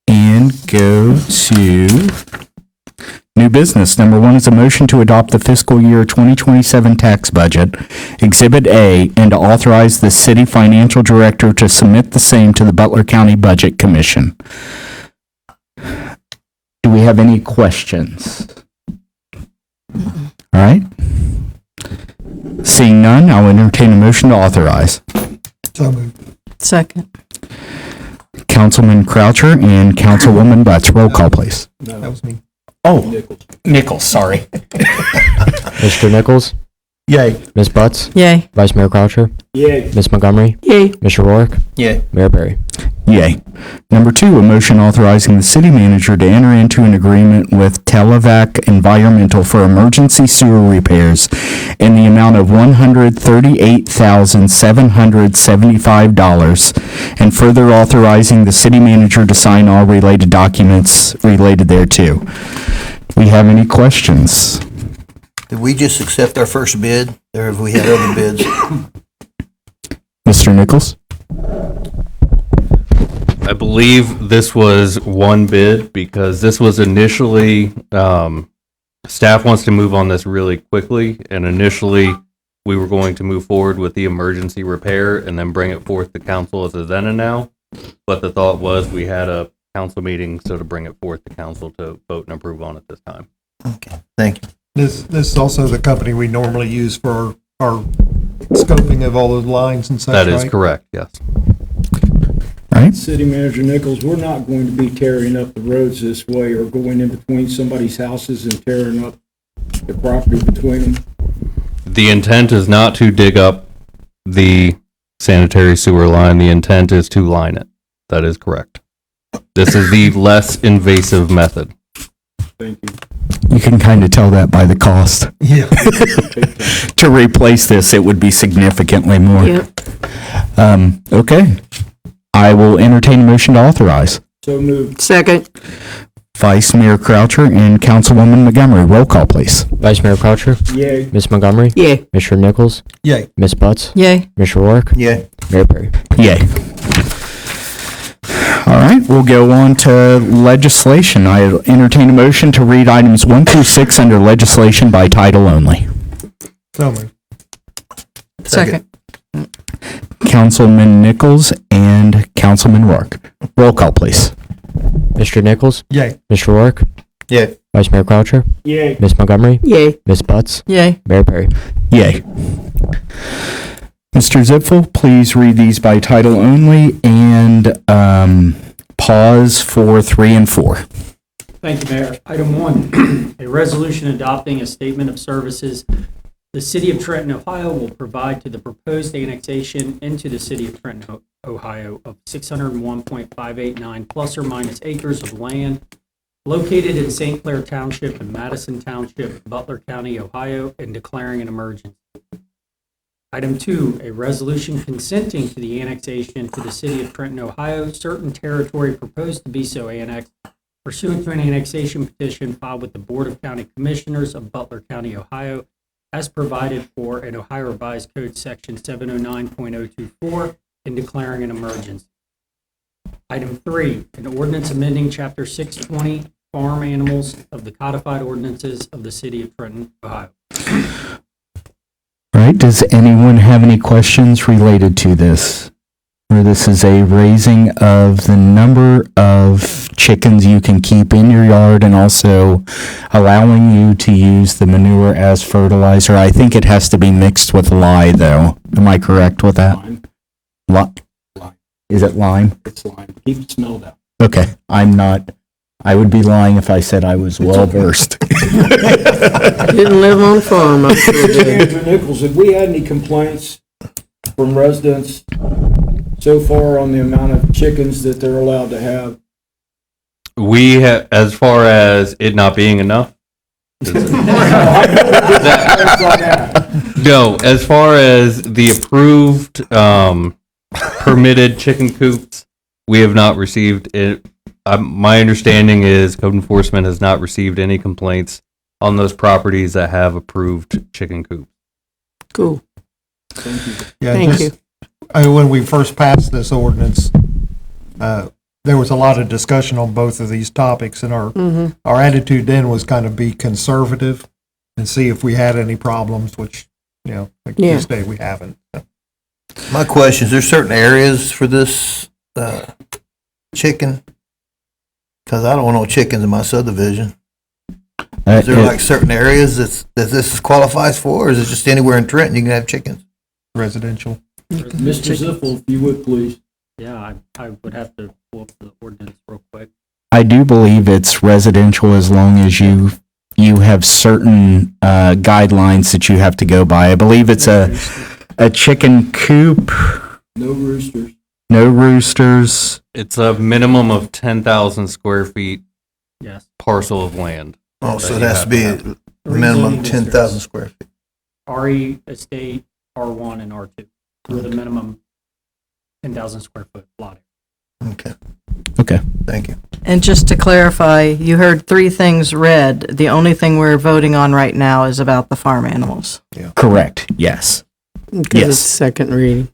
F: and go to new business. Number 1 is a motion to adopt the fiscal year 2027 tax budget, Exhibit A, and to authorize the city financial director to submit the same to the Butler County Budget Commission. Do we have any questions? All right. Seeing none, I'll entertain a motion to authorize.
M: So moved.
J: Second.
F: Councilman Croucher and Councilwoman Butts. Roll call, please.
M: That was me.
F: Oh, Nichols, sorry.
G: Mr. Nichols?
M: Yay.
G: Ms. Butts?
J: Yay.
G: Vice Mayor Croucher?
L: Yay.
G: Ms. Montgomery?
J: Yay.
G: Mr. Rourke?
O: Yeah.
G: Mayor Perry?
F: Yay. Number 2, a motion authorizing the city manager to enter into an agreement with Televac Environmental for emergency sewer repairs in the amount of $138,775 and further authorizing the city manager to sign all related documents related thereto. Do we have any questions?
O: Did we just accept our first bid, or have we had other bids?
F: Mr. Nichols?
B: I believe this was one bid because this was initially, staff wants to move on this really quickly, and initially we were going to move forward with the emergency repair and then bring it forth to council as a then and now. But the thought was we had a council meeting, so to bring it forth to council to vote and approve on it this time.
O: Okay, thank you.
M: This is also the company we normally use for our scoping of all those lines and such,
B: That is
M: right?
B: correct, yes.
F: Right.
L: City Manager Nichols, we're not going to be tearing up the roads this way or going in between somebody's houses and tearing up the property between them.
B: The intent is not to dig up the sanitary sewer line. The intent is to line it. That is correct. This is the less invasive method.
L: Thank you.
F: You can kind of tell that by the cost.
M: Yeah.
F: To replace this, it would be significantly more.
J: Yep.
F: Okay. I will entertain a motion to authorize.
L: So moved.
J: Second.
F: Vice Mayor Croucher and Councilwoman Montgomery. Roll call, please.
G: Vice Mayor Croucher?
L: Yay.
G: Ms. Montgomery?
J: Yay.
G: Mr. Nichols?
M: Yay.
G: Ms. Butts?
J: Yay.
G: Mr. Rourke?
O: Yeah.
G: Mayor Perry?
F: Yay. All right, we'll go on to legislation. I entertain a motion to read items 1 through 6 under legislation by title only.
M: So moved.
J: Second.
F: Councilman Nichols and Councilman Rourke. Roll call, please.
G: Mr. Nichols?
M: Yay.
G: Mr. Rourke?
O: Yeah.
G: Vice Mayor Croucher?
L: Yay.
G: Ms. Montgomery?
J: Yay.
G: Ms. Butts?
J: Yay.
G: Mayor Perry?
F: Yay. Mr. Zipfel, please read these by title only and pause for 3 and 4.
I: Thank you, Mayor. Item 1, a resolution adopting a statement of services the City of Trenton, Ohio will provide to the proposed annexation into the City of Trenton, Ohio of 601.589 plus or minus acres of land located in St. Clair Township and Madison Township, Butler County, Ohio, and declaring an emergency. Item 2, a resolution consenting to the annexation to the City of Trenton, Ohio, certain territory proposed to be so annexed pursuant to an annexation petition filed with the Board of County Commissioners of Butler County, Ohio, as provided for in Ohio Revised Code Section 709.024 and declaring an emergency. Item 3, an ordinance amending Chapter 620 farm animals of the codified ordinances of the city of Trenton, Ohio.
F: All right, does anyone have any questions related to this? Or this is a raising of the number of chickens you can keep in your yard and also allowing you to use the manure as fertilizer. I think it has to be mixed with lye, though. Am I correct with that?
L: Lime.
F: Is it lime?
L: It's lime. Keep it smelled out.
F: Okay, I'm not. I would be lying if I said I was well versed.
L: Didn't live on a farm, I'm sure. Mr. Nichols, have we had any complaints from residents so far on the amount of chickens that they're allowed to have?
B: We have, as far as it not being enough. No, as far as the approved, permitted chicken coops, we have not received it. My understanding is code enforcement has not received any complaints on those properties that have approved chicken coops.
L: Cool.
M: Thank you. Yeah, when we first passed this ordinance, there was a lot of discussion on both of these topics, and our attitude then was kind of be conservative and see if we had any problems, which, like this day we haven't. So.
O: My question is, there certain areas for this chicken? Because I don't want no chickens in my subdivision. Is there like certain areas that this qualifies for, or is it just anywhere in Trenton you can have chickens?
M: Residential.
L: Mr. Ziffel, if you would, please.
I: Yeah, I would have to pull up the ordinance real quick.
F: I do believe it's residential as long as you have certain guidelines that you have to go by. I believe it's a chicken coop.
L: No roosters.
F: No roosters.
B: It's a minimum of 10,000 square feet.
I: Yes.
B: Parcel of land.
O: Oh, so it has to be a minimum 10,000 square feet.
I: RE Estate, R1, and R2 with a minimum 10,000 square foot lot.
O: Okay.
F: Okay.
O: Thank you.
J: And just to clarify, you heard three things read. The only thing we're voting on right now is about the farm animals.
M: Yeah.
F: Correct. Yes.
L: Because it's second reading.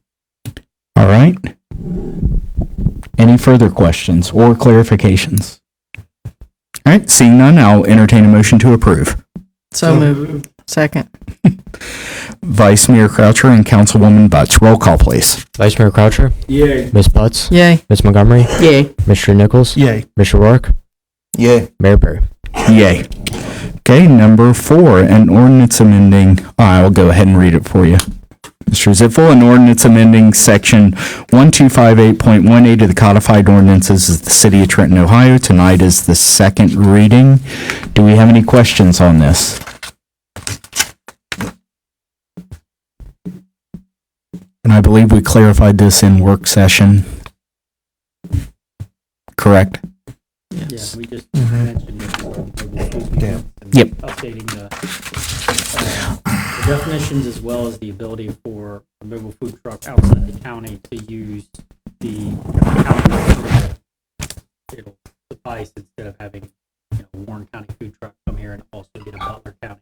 F: All right. Any further questions or clarifications? All right. Seeing none, I'll entertain a motion to approve.
J: So moved. Second.
F: Vice Mayor Croucher and Councilwoman Butts. Roll call, please.
G: Vice Mayor Croucher?
L: Yay.
G: Ms. Butts?
J: Yay.
G: Ms. Montgomery?
L: Yay.
G: Mr. Nichols?
M: Yay.
G: Mr. Rourke?
O: Yay.
G: Mayor Perry?
F: Yay. Okay, number 4, an ordinance amending, I'll go ahead and read it for you. Mr. Ziffel, an ordinance amending section 1258.18 of the codified ordinances of the city of Trenton, Ohio. Tonight is the second reading. Do we have any questions on this? And I believe we clarified this in work session. Correct?
I: Yes. Yeah, we just mentioned it.
F: Yep.
I: Updating the definitions as well as the ability for a mobile food truck outside the county to use the county. It'll suffice instead of having Warren County food truck come here and also get a Butler County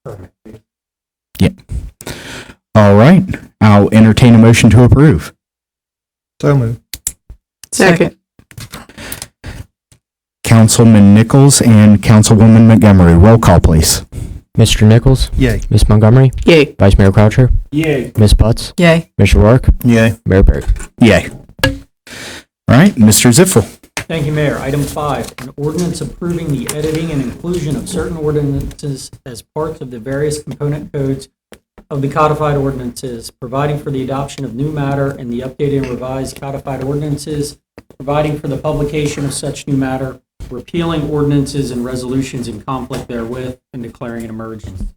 I: permit.
F: Yep. All right. I'll entertain a motion to approve.
M: So moved.
J: Second.
F: Councilman Nichols and Councilwoman Montgomery. Roll call, please.
G: Mr. Nichols?
M: Yay.
G: Ms. Montgomery?
L: Yay.
G: Vice Mayor Croucher?
L: Yay.
G: Ms. Butts?
J: Yay.
G: Mr. Rourke?
O: Yay.
G: Mayor Perry?
F: Yay. All right, Mr. Ziffel.
I: Thank you, Mayor. Item 5, an ordinance approving the editing and inclusion of certain ordinances as parts of the various component codes of the codified ordinances, providing for the adoption of new matter and the updated and revised codified ordinances, providing for the publication of such new matter, repealing ordinances and resolutions in conflict therewith, and declaring an emergency.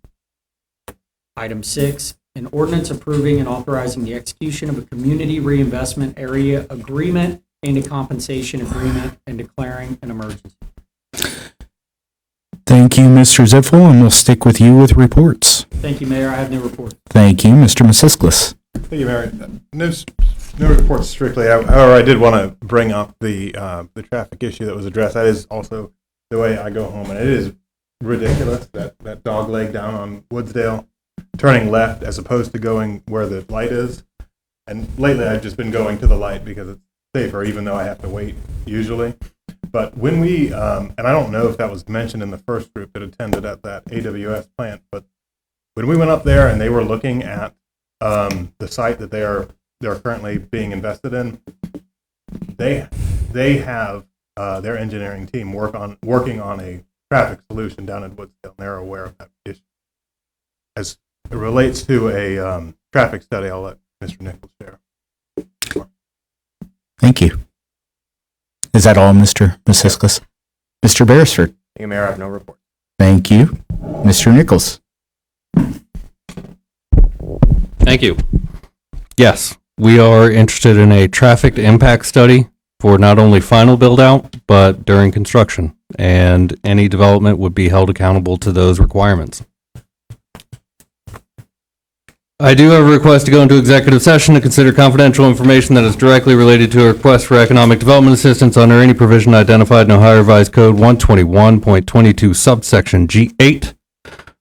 I: Item 6, an ordinance approving and authorizing the execution of a community reinvestment area agreement and a compensation agreement, and declaring an emergency.
F: Thank you, Mr. Ziffel, and we'll stick with you with reports.
I: Thank you, Mayor. I have no report.
F: Thank you, Mr. Masisklis.
H: Thank you, Mayor. No reports strictly. However, I did want to bring up the traffic issue that was addressed. That is also the way I go home, and it is ridiculous that dog leg down on Woodsdale, turning left as opposed to going where the light is. And lately, I've just been going to the light because it's safer, even though I have to wait usually. But when we, and I don't know if that was mentioned in the first group that attended at that AWS plant, but when we went up there and they were looking at the site that they're currently being invested in, they have their engineering team working on a traffic solution down in Woodsdale, and they're aware of that issue. As it relates to a traffic study, I'll let Mr. Nichols share.
F: Thank you. Is that all, Mr. Masiskas? Mr. Beresford?
C: Thank you, Mayor. I have no report.
F: Thank you. Mr. Nichols?
B: Thank you. Yes, we are interested in a traffic impact study for not only final build out, but during construction, and any development would be held accountable to those requirements. I do have a request to go into executive session to consider confidential information that is directly related to a request for economic development assistance under any provision identified in Ohio Revised Code 121.22 subsection G8,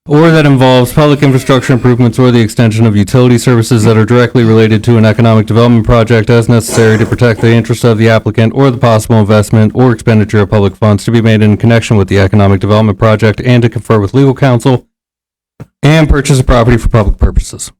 B: or that involves public infrastructure improvements or the extension of utility services that are directly related to an economic development project as necessary to protect the interests of the applicant or the possible investment or expenditure of public funds to be made in connection with the economic development project, and to confer with legal counsel and purchase a property for public purposes.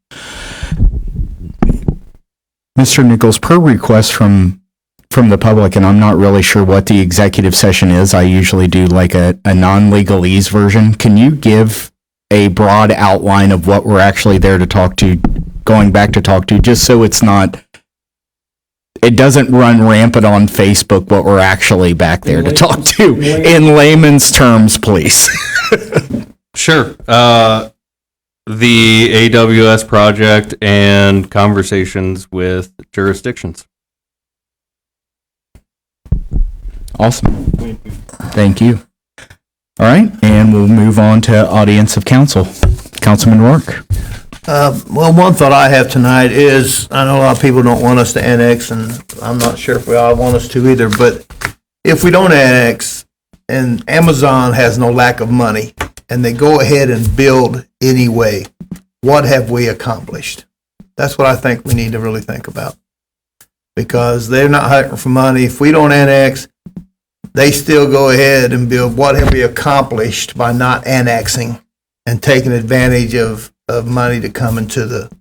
F: Mr. Nichols, per request from the public, and I'm not really sure what the executive session is. I usually do like a non-legalese version. Can you give a broad outline of what we're actually there to talk to, going back to talk to, just so it doesn't run rampant on Facebook what we're actually back there to talk to in layman's terms, please.
B: Sure. The AWS project and conversations with jurisdictions.
F: Awesome. Thank you. All right, and we'll move on to audience of council. Councilman Rourke.
O: Well, one thought I have tonight is, I know a lot of people don't want us to annex, and I'm not sure if we all want us to either, but if we don't annex, and Amazon has no lack of money, and they go ahead and build anyway, what have we accomplished? That's what I think we need to really think about. Because they're not hunting for money. If we don't annex, they still go ahead and build. What have we accomplished by not annexing and taking advantage of money to come into the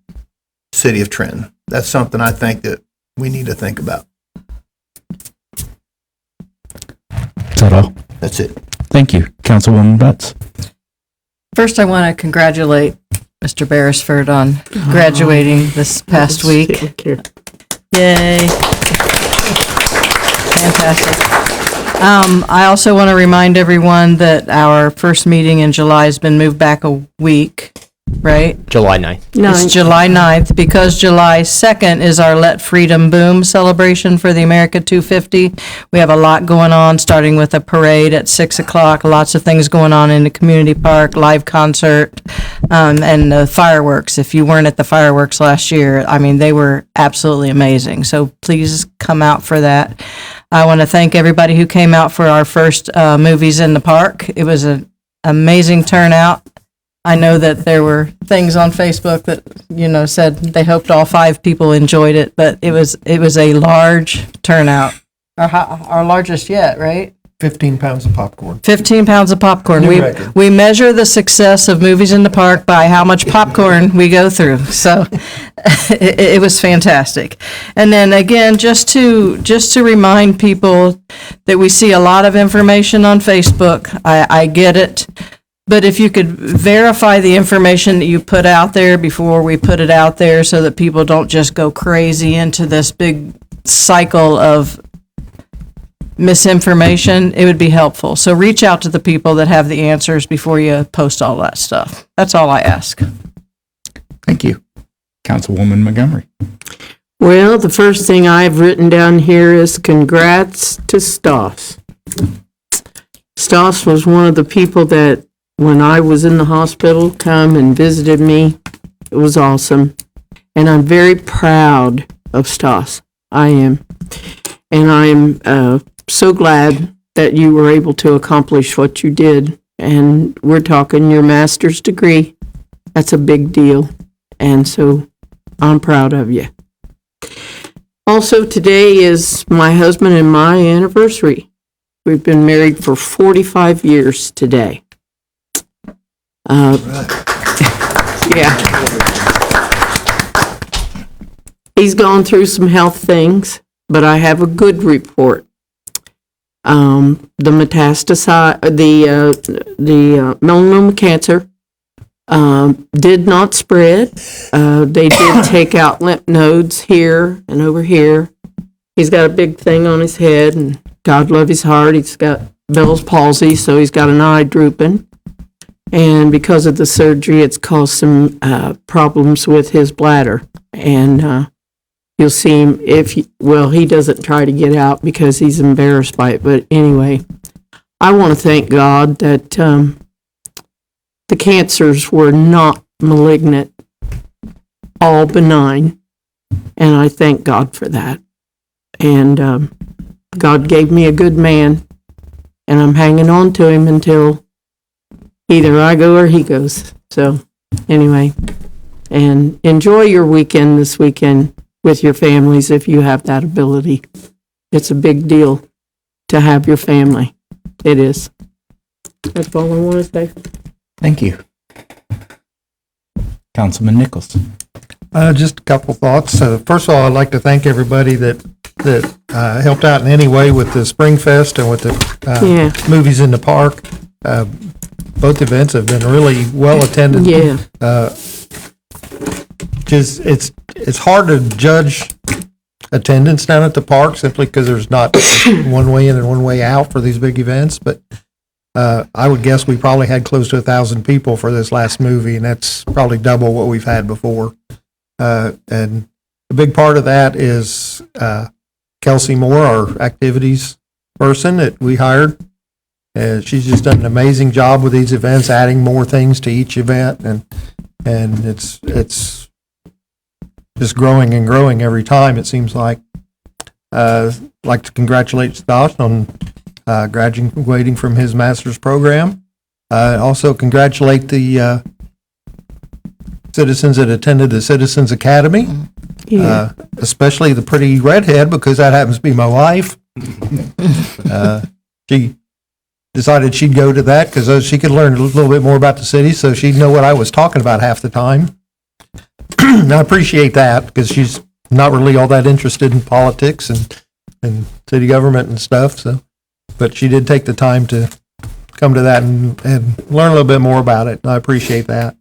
O: city of Trenton? That's something I think that we need to think about.
F: Is that all?
O: That's it.
F: Thank you. Councilwoman Butts.
J: First, I want to congratulate Mr. Beresford on graduating this past week. Yay. Fantastic. I also want to remind everyone that our first meeting in July has been moved back a week, right?
G: July 9th.
J: It's July 9th, because July 2nd is our Let Freedom Boom celebration for the America 250. We have a lot going on, starting with a parade at 6 o'clock, lots of things going on in the community park, live concert, and the fireworks. If you weren't at the fireworks last year, I mean, they were absolutely amazing. So please come out for that. I want to thank everybody who came out for our first Movies in the Park. It was an amazing turnout. I know that there were things on Facebook that, said they hoped all 5 people enjoyed it, but it was a large turnout. Our largest yet, right?
M: 15 pounds of popcorn.
J: 15 pounds of popcorn.
M: New record.
J: We measure the success of Movies in the Park by how much popcorn we go through. So it was fantastic. And then again, just to remind people that we see a lot of information on Facebook. I get it. But if you could verify the information that you put out there before we put it out there, so that people don't just go crazy into this big cycle of misinformation, it would be helpful. So reach out to the people that have the answers before you post all that stuff. That's all I ask.
F: Thank you. Councilwoman Montgomery.
K: Well, the first thing I've written down here is congrats to Stoss. Stoss was one of the people that, when I was in the hospital, come and visited me. It was awesome. And I'm very proud of Stoss. I am. And I'm so glad that you were able to accomplish what you did. And we're talking your master's degree. That's a big deal. And so I'm proud of you. Also, today is my husband and my anniversary. We've been married for 45 years today. Yeah. He's gone through some health things, but I have a good report. The melanoma cancer did not spread. They did take out lymph nodes here and over here. He's got a big thing on his head, and God love his heart, he's got Bell's palsy, so he's got an eye drooping. And because of the surgery, it's caused some problems with his bladder. And you'll see him he doesn't try to get out because he's embarrassed by it. But anyway, I want to thank God that the cancers were not malignant, all benign. And I thank God for that. And God gave me a good man, and I'm hanging on to him until either I go or he goes. So anyway, and enjoy your weekend this weekend with your families if you have that ability. It's a big deal to have your family. It is. That's all I want to say.
F: Thank you. Councilman Nichols.
M: Just a couple thoughts. First of all, I'd like to thank everybody that helped out in any way with the Spring Fest and with the movies in the park. Both events have been really well attended.
K: Yeah.
M: Just it's hard to judge attendance down at the park simply because there's not one way in and one way out for these big events. But I would guess we probably had close to 1,000 people for this last movie, and that's probably double what we've had before. And a big part of that is Kelsey Moore, our activities person that we hired. She's just done an amazing job with these events, adding more things to each event, and it's just growing and growing every time, it seems like. I'd like to congratulate Stosh on graduating from his master's program. Also congratulate the citizens that attended the Citizens Academy, especially the pretty redhead, because that happens to be my wife. She decided she'd go to that because she could learn a little bit more about the city, so she'd know what I was talking about half the time. I appreciate that because she's not really all that interested in politics and city government and stuff. So, but she did take the time to come to that and learn a little bit more about it. And I appreciate that.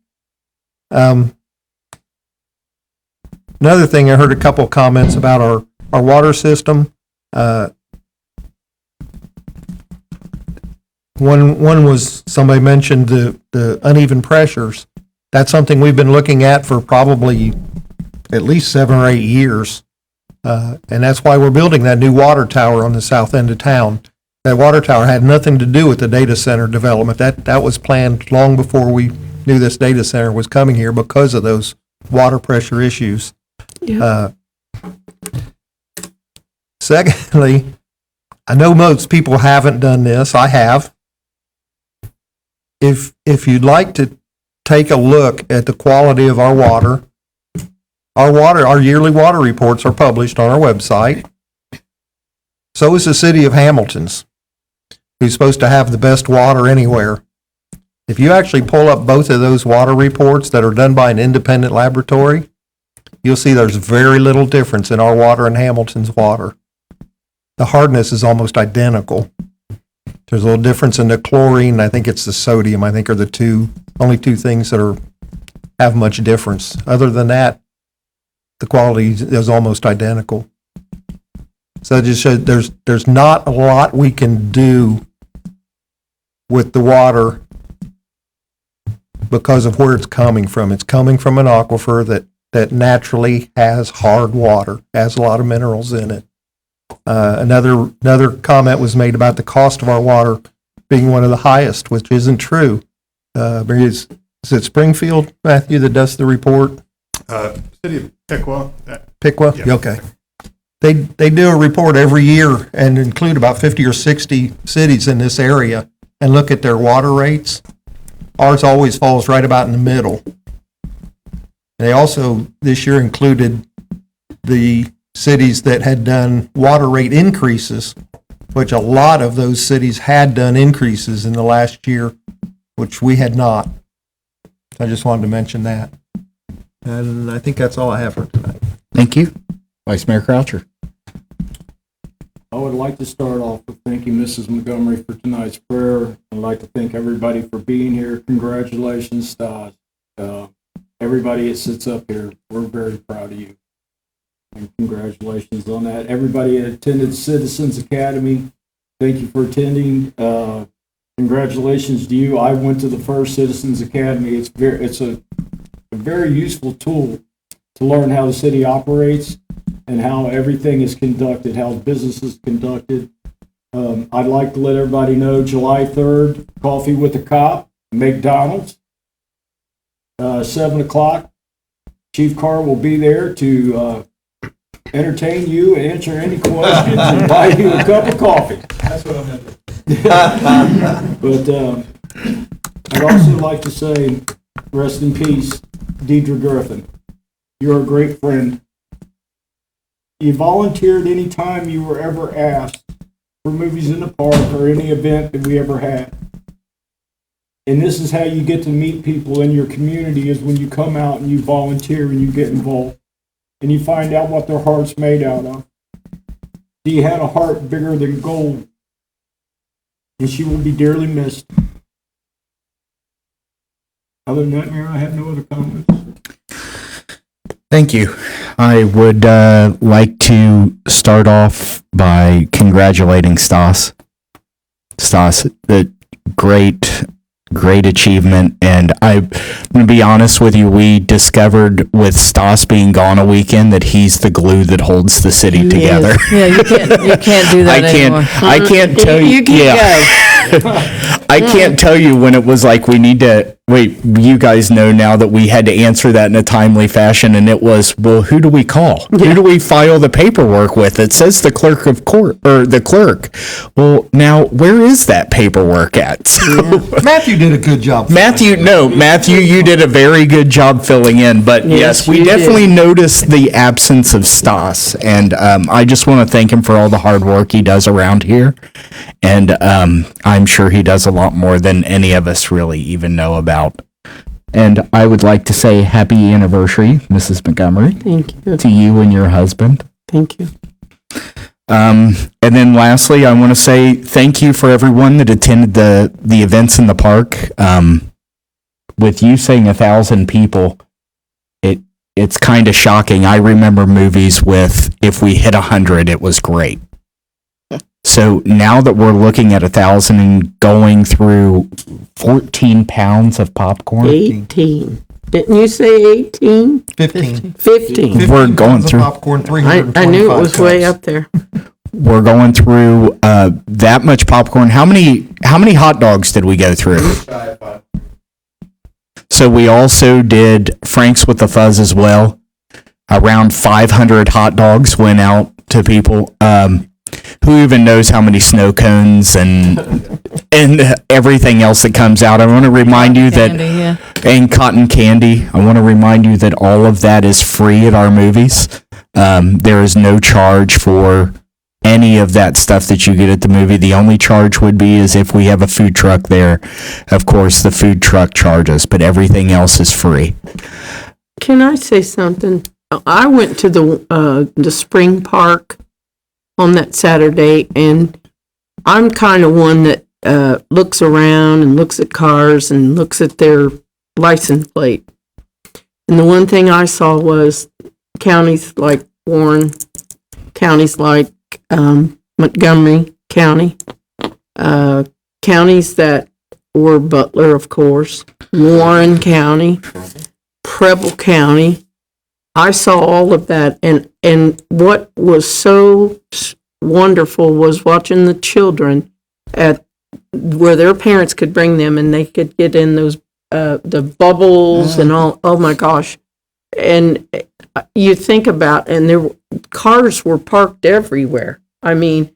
M: Another thing, I heard a couple comments about our water system. One was somebody mentioned the uneven pressures. That's something we've been looking at for probably at least 7 or 8 years. And that's why we're building that new water tower on the south end of town. That water tower had nothing to do with the data center development. That was planned long before we knew this data center was coming here because of those water pressure issues. Secondly, I know most people haven't done this. I have. If you'd like to take a look at the quality of our yearly water reports are published on our website. So is the city of Hamilton's, who's supposed to have the best water anywhere. If you actually pull up both of those water reports that are done by an independent laboratory, you'll see there's very little difference in our water and Hamilton's water. The hardness is almost identical. There's a little difference in the chlorine. I think it's the sodium. I think are the only two things that have much difference. Other than that, the quality is almost identical. So it just shows there's not a lot we can do with the water because of where it's coming from. It's coming from an aquifer that naturally has hard water, has a lot of minerals in it. Another comment was made about the cost of our water being one of the highest, which isn't true. Is it Springfield, Matthew, that does the report?
H: City of Piqua.
M: Piqua?
H: Yeah.
M: Okay. They do a report every year and include about 50 or 60 cities in this area and look at their water rates. Ours always falls right about in the middle. They also this year included the cities that had done water rate increases which a lot of those cities had done increases in the last year, which we had not. I just wanted to mention that. And I think that's all I have for tonight.
F: Thank you. Vice Mayor Croucher.
L: I would like to start off with thanking Mrs. Montgomery for tonight's prayer. I'd like to thank everybody for being here. Congratulations, Stas. Everybody that sits up here, we're very proud of you. And congratulations on that. Everybody that attended Citizens Academy, thank you for attending. Congratulations to you. I went to the first Citizens Academy. It's a very useful tool to learn how the city operates and how everything is conducted, how business is conducted. I'd like to let everybody know July 3rd, Coffee with a Cop, McDonald's, 7 o'clock. Chief Carr will be there to entertain you, answer any questions, and buy you a cup of coffee.
A: That's what I'm into.
L: But I'd also like to say, rest in peace, Deidre Griffin. You're a great friend. You volunteered any time you were ever asked for Movies in the Park or any event that we ever had. And this is how you get to meet people in your community, is when you come out and you volunteer and you get involved and you find out what their heart's made out of. She had a heart bigger than gold, and she will be dearly missed. Other than that, Mayor, I have no other comments.
F: Thank you. I would like to start off by congratulating Stas. Stas, the great achievement. And I'm going to be honest with you, we discovered with Stas being gone a weekend that he's the glue that holds the city together.
J: Yeah, you can't do that anymore.
F: I can't tell you.
J: You can't go.
F: I can't tell you when it was like we need to wait. You guys know now that we had to answer that in a timely fashion, and it was, well, who do we call? Who do we file the paperwork with? It says the clerk of court or the clerk. Well, now where is that paperwork at? So,
M: Matthew did a good job.
F: Matthew, you did a very good job filling in. But yes, we definitely noticed the absence of Stas, and I just want to thank him for all the hard work he does around here. And I'm sure he does a lot more than any of us really even know about. And I would like to say happy anniversary, Mrs. Montgomery.
K: Thank you.
F: To you and your husband.
K: Thank you.
F: And then lastly, I want to say thank you for everyone that attended the events in the park. With you saying 1,000 people, it's kind of shocking. I remember movies with, if we hit 100, it was great. So now that we're looking at 1,000 and going through 14 pounds of popcorn.
K: 18. Didn't you say 18?
M: 15.
K: 15.
F: We're going through.
M: Popcorn,
K: I knew it was way up there.
F: We're going through that much popcorn. How many hot dogs did we go through? So we also did Frank's with the Fuzz as well. Around 500 hot dogs went out to people. Who even knows how many snow cones and everything else that comes out? I want to remind you that, and cotton candy. I want to remind you that all of that is free at our movies. There is no charge for any of that stuff that you get at the movie. The only charge would be is if we have a food truck there. Of course, the food truck charges, but everything else is free.
K: Can I say something? I went to the spring park on that Saturday, and I'm kind of one that looks around and looks at cars and looks at their license plate. And the one thing I saw was counties like Warren, counties like Montgomery County, counties that were Butler, of course, Warren County, Preble County. I saw all of that, and what was so wonderful was watching the children at where their parents could bring them, and they could get in those the bubbles and all. Oh my gosh! And you think about, and cars were parked everywhere. I mean,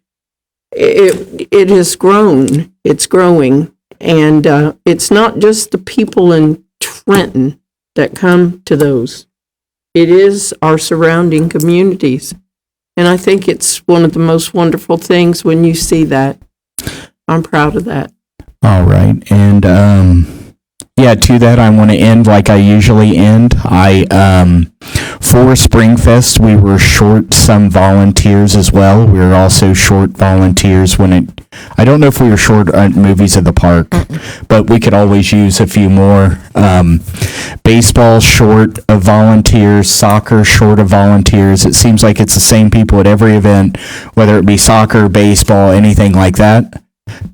K: it has grown. It's growing, and it's not just the people in Trenton that come to those. It is our surrounding communities. And I think it's one of the most wonderful things when you see that. I'm proud of that.
F: All right. And yeah, to that, I want to end like I usually end. For Springfest, we were short some volunteers as well. We were also short volunteers I don't know if we were short at Movies at the Park, but we could always use a few more. Baseball short of volunteers, soccer short of volunteers. It seems like it's the same people at every event, whether it be soccer, baseball, anything like that.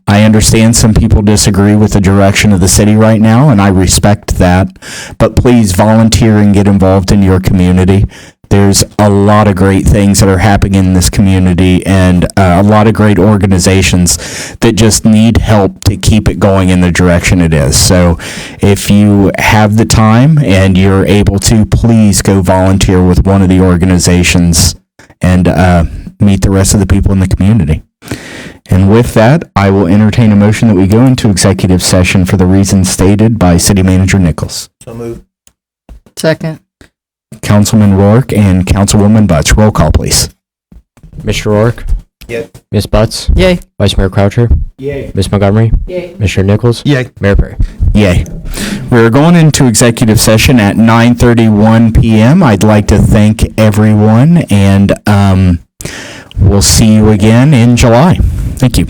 F: I understand some people disagree with the direction of the city right now, and I respect that. But please volunteer and get involved in your community. There's a lot of great things that are happening in this community, and a lot of great organizations that just need help to keep it going in the direction it is. So if you have the time and you're able to, please go volunteer with one of the organizations and meet the rest of the people in the community. And with that, I will entertain a motion that we go into executive session for the reasons stated by City Manager Nichols.
O: So moved.
J: Second.
F: Councilman Rourke and Councilwoman Butts. Roll call, please.
G: Mr. Rourke?
O: Yay.
G: Ms. Butts?
J: Yay.
G: Vice Mayor Croucher?
O: Yay.
G: Ms. Montgomery?
J: Yay.
G: Mr. Nichols?
O: Yay.
G: Mayor Perry?
F: Yay. We're going into executive session at 9:31 p.m. I'd like to thank everyone, and we'll see you again in July. Thank you.